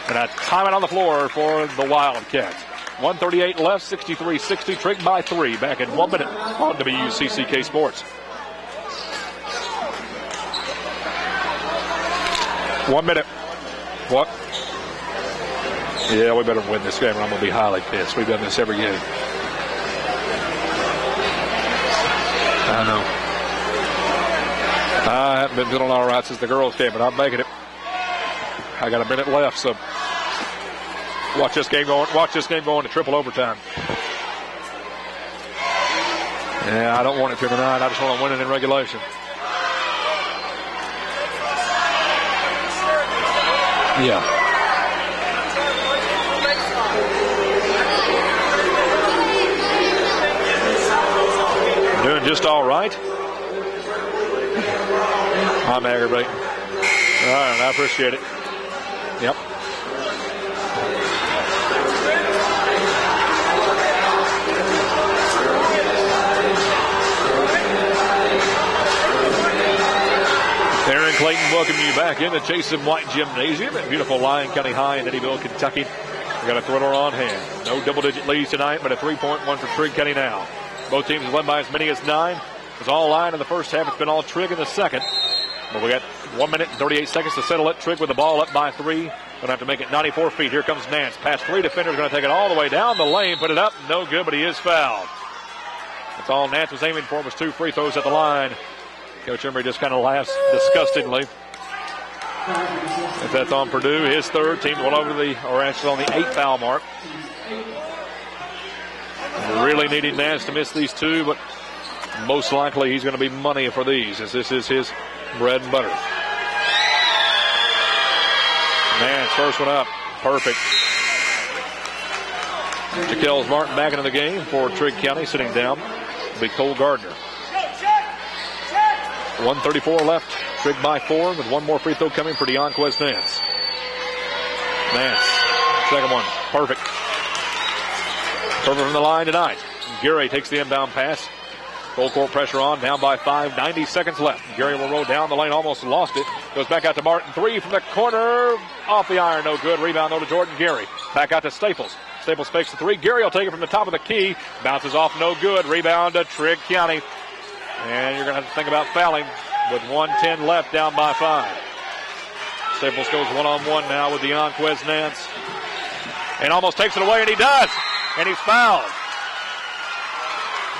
and a timeout on the floor for the Wildcats. 1:38 left, 63-60, Trigg by 3. Back in 1 minute on WCCK Sports. 1 minute. What? Yeah, we better win this game or I'm going to be highly pissed. We've done this every game. I know. I haven't been feeling all right since the girls came, but I'm making it. I got a minute left, so watch this game going to triple overtime. Yeah, I don't want it to tonight. I just want to win it in regulation. Yeah. Doing just all right. I'm aggravating. All right, I appreciate it. Yep. Aaron Clayton welcoming you back into Jason White Gymnasium at beautiful Lyon County High in Eddyville, Kentucky. We got a thriller on hand. No double-digit leads tonight, but a 3-point one for Trigg County now. Both teams have led by as many as 9. It was all Lyon in the first half. It's been all Trigg in the second. But we got 1 minute and 38 seconds to settle it. Trigg with the ball up by 3. Going to have to make it 94 feet. Here comes Nance. Past 3 defenders. Going to take it all the way down the lane. Put it up. No good, but he is fouled. That's all Nance was aiming for was 2 free throws at the line. Coach Emery just kind of laughs disgustingly. If that's on Purdue, his 3rd. Team well over actually on the 8th foul mark. Really needing Nance to miss these 2, but most likely he's going to be money for these, as this is his bread and butter. Nance, first one up. Perfect. Jaquels Martin back into the game for Trigg County. Sitting down will be Cole Gardner. 1:34 left. Trigg by 4 with 1 more free throw coming for Deonquez Nance. Nance, second one. Perfect. Perfect from the line tonight. Gary takes the inbound pass. Full court pressure on, down by 5, 90 seconds left. Gary will roll down the lane, almost lost it. Goes back out to Martin, 3 from the corner. Off the iron, no good. Rebound though to Jordan Gary. Back out to Staples. Staples fakes the 3. Gary will take it from the top of the key. Bounces off, no good. Rebound to Trigg County. And you're going to have to think about fouling with 1:10 left, down by 5. Staples goes one-on-one now with Deonquez Nance. And almost takes it away, and he does. And he's fouled.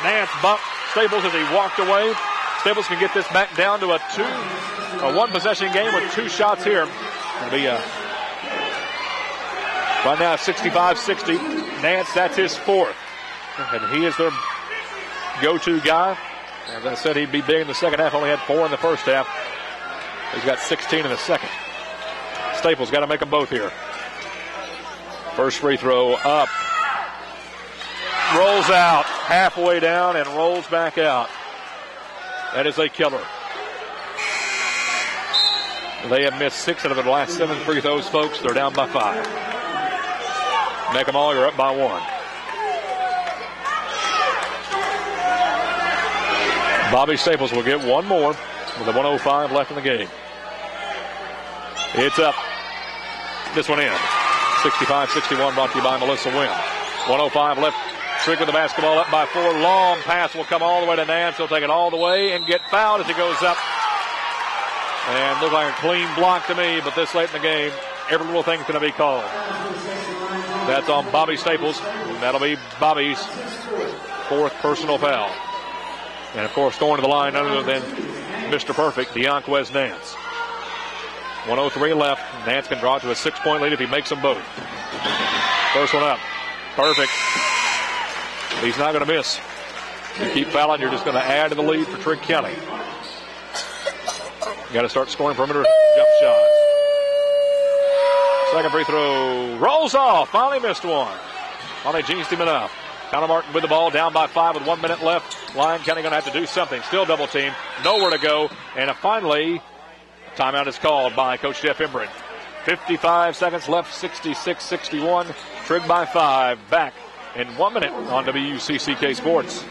Nance bumped Staples as he walked away. Staples can get this back down to a 1-possession game with 2 shots here. It'll be right now 65-60. Nance, that's his 4th. And he is their go-to guy. As I said, he'd be big in the second half. Only had 4 in the first half. He's got 16 in the second. Staples got to make them both here. First free throw up. Rolls out halfway down and rolls back out. That is a killer. They have missed 6 out of the last 7 free throws, folks. They're down by 5. Make them all, you're up by 1. Bobby Staples will get one more with a 1:05 left in the game. It's up. This one in. 65-61 brought to you by Melissa Wynn. 1:05 left. Trigg with the basketball up by 4. Long pass will come all the way to Nance. He'll take it all the way and get fouled as he goes up. And look like a clean block to me, but this late in the game, every little thing's going to be called. That's on Bobby Staples. That'll be Bobby's 4th personal foul. And, of course, going to the line other than Mr. Perfect, Deonquez Nance. 1:03 left. Nance can draw it to a 6-point lead if he makes them both. First one up. Perfect. He's not going to miss. You keep fouling, you're just going to add to the lead for Trigg County. You got to start scoring perimeter jump shots. Second free throw rolls off. Finally missed one. Finally jinxed him enough. Connor Martin with the ball, down by 5 with 1 minute left. Lyon County going to have to do something. Still double team. Nowhere to go. And finally, timeout is called by Coach Jeff Embrin. 55 seconds left, 66-61. Trigg by 5. Back in 1 minute on WUCCK Sports.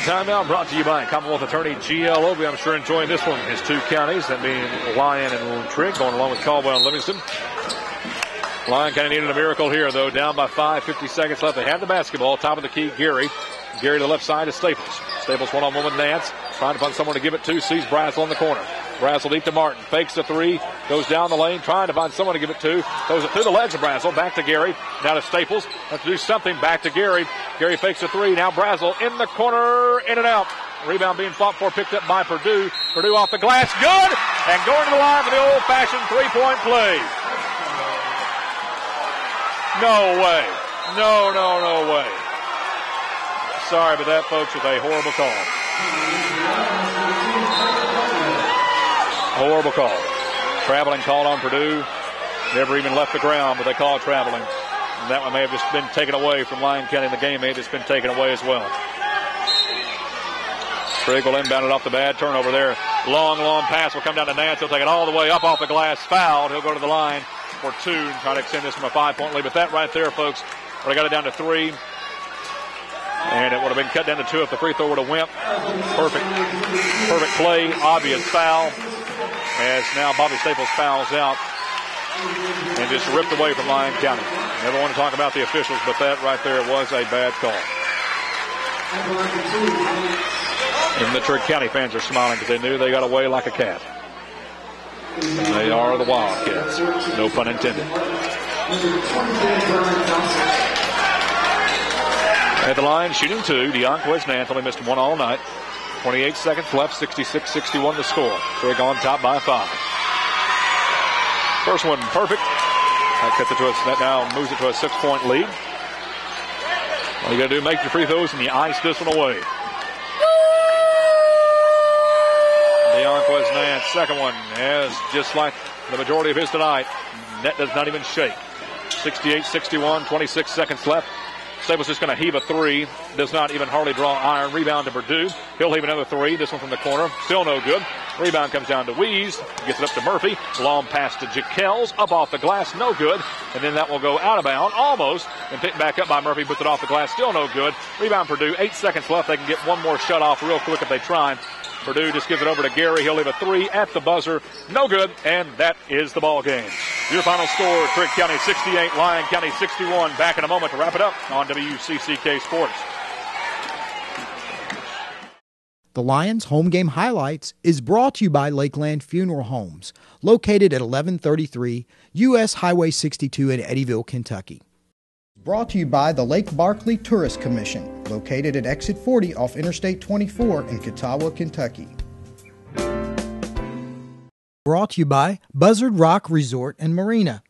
Timeout brought to you by Commonwealth Attorney G.L. Obey. I'm sure enjoying this one. His 2 counties, that being Lyon and Trigg, going along with Caldwell and Livingston. Lyon County needed a miracle here, though. Down by 5, 50 seconds left. They have the basketball. Top of the key, Gary. Gary to the left side is Staples. Staples one-on-one with Nance. Trying to find someone to give it to. Sees Brazel in the corner. Brazel deep to Martin. Fakes the 3. Goes down the lane. Trying to find someone to give it to. Throws it through the legs of Brazel. Back to Gary. Now to Staples. Have to do something. Back to Gary. Gary fakes the 3. Now Brazel in the corner. In and out. Rebound being fought for. Picked up by Purdue. Purdue off the glass. Good. And going to the line for the old-fashioned 3-point play. No way. No way. Sorry, but that, folks, was a horrible call. Horrible call. Traveling called on Purdue. Never even left the ground, but they called traveling. And that one may have just been taken away from Lyon County in the game. May have just been taken away as well. Trigg will inbound it off the bad turnover there. Long pass will come down to Nance. He'll take it all the way up off the glass. Fouled. He'll go to the line for 2 and try to extend this from a 5-point lead. But that right there, folks, would have got it down to 3. And it would have been cut down to 2 if the free throw would have went. Perfect play. Obvious foul. As now Bobby Staples fouls out and just ripped away from Lyon County. Never want to talk about the officials, but that right there was a bad call. And the Trigg County fans are smiling because they knew they got away like a cat. They are the Wildcats. No pun intended. At the line, shooting 2. Deonquez Nance only missed 1 all night. 28 seconds left, 66-61 the score. Trigg on top by 5. First one perfect. That now moves it to a 6-point lead. All you got to do is make your free throws and you ice this one away. Deonquez Nance, second one, as just like the majority of his tonight, net does not even shake. 68-61, 26 seconds left. Sable's just going to heave a three. Does not even hardly draw iron. Rebound to Purdue. He'll heave another three. This one from the corner. Still no good. Rebound comes down to Weeze. Gets it up to Murphy. Long pass to Jaquels. Up off the glass. No good. And then that will go out of bounds. Almost. And picked back up by Murphy. Puts it off the glass. Still no good. Rebound Purdue. 8 seconds left. They can get one more shut off real quick if they try. Purdue just gives it over to Gary. He'll leave a three at the buzzer. No good. And that is the ball game. Your final score, Trigg County 68, Lyon County 61. Back in a moment to wrap it up on WCCK Sports. The Lions home game highlights is brought to you by Lakeland Funeral Homes, located at 1133 U.S. Highway 62 in Eddyville, Kentucky. Brought to you by the Lake Barkley Tourist Commission, located at Exit 40 off Interstate 24 in Catawba, Kentucky. Brought to you by Buzzard Rock Resort and Marina,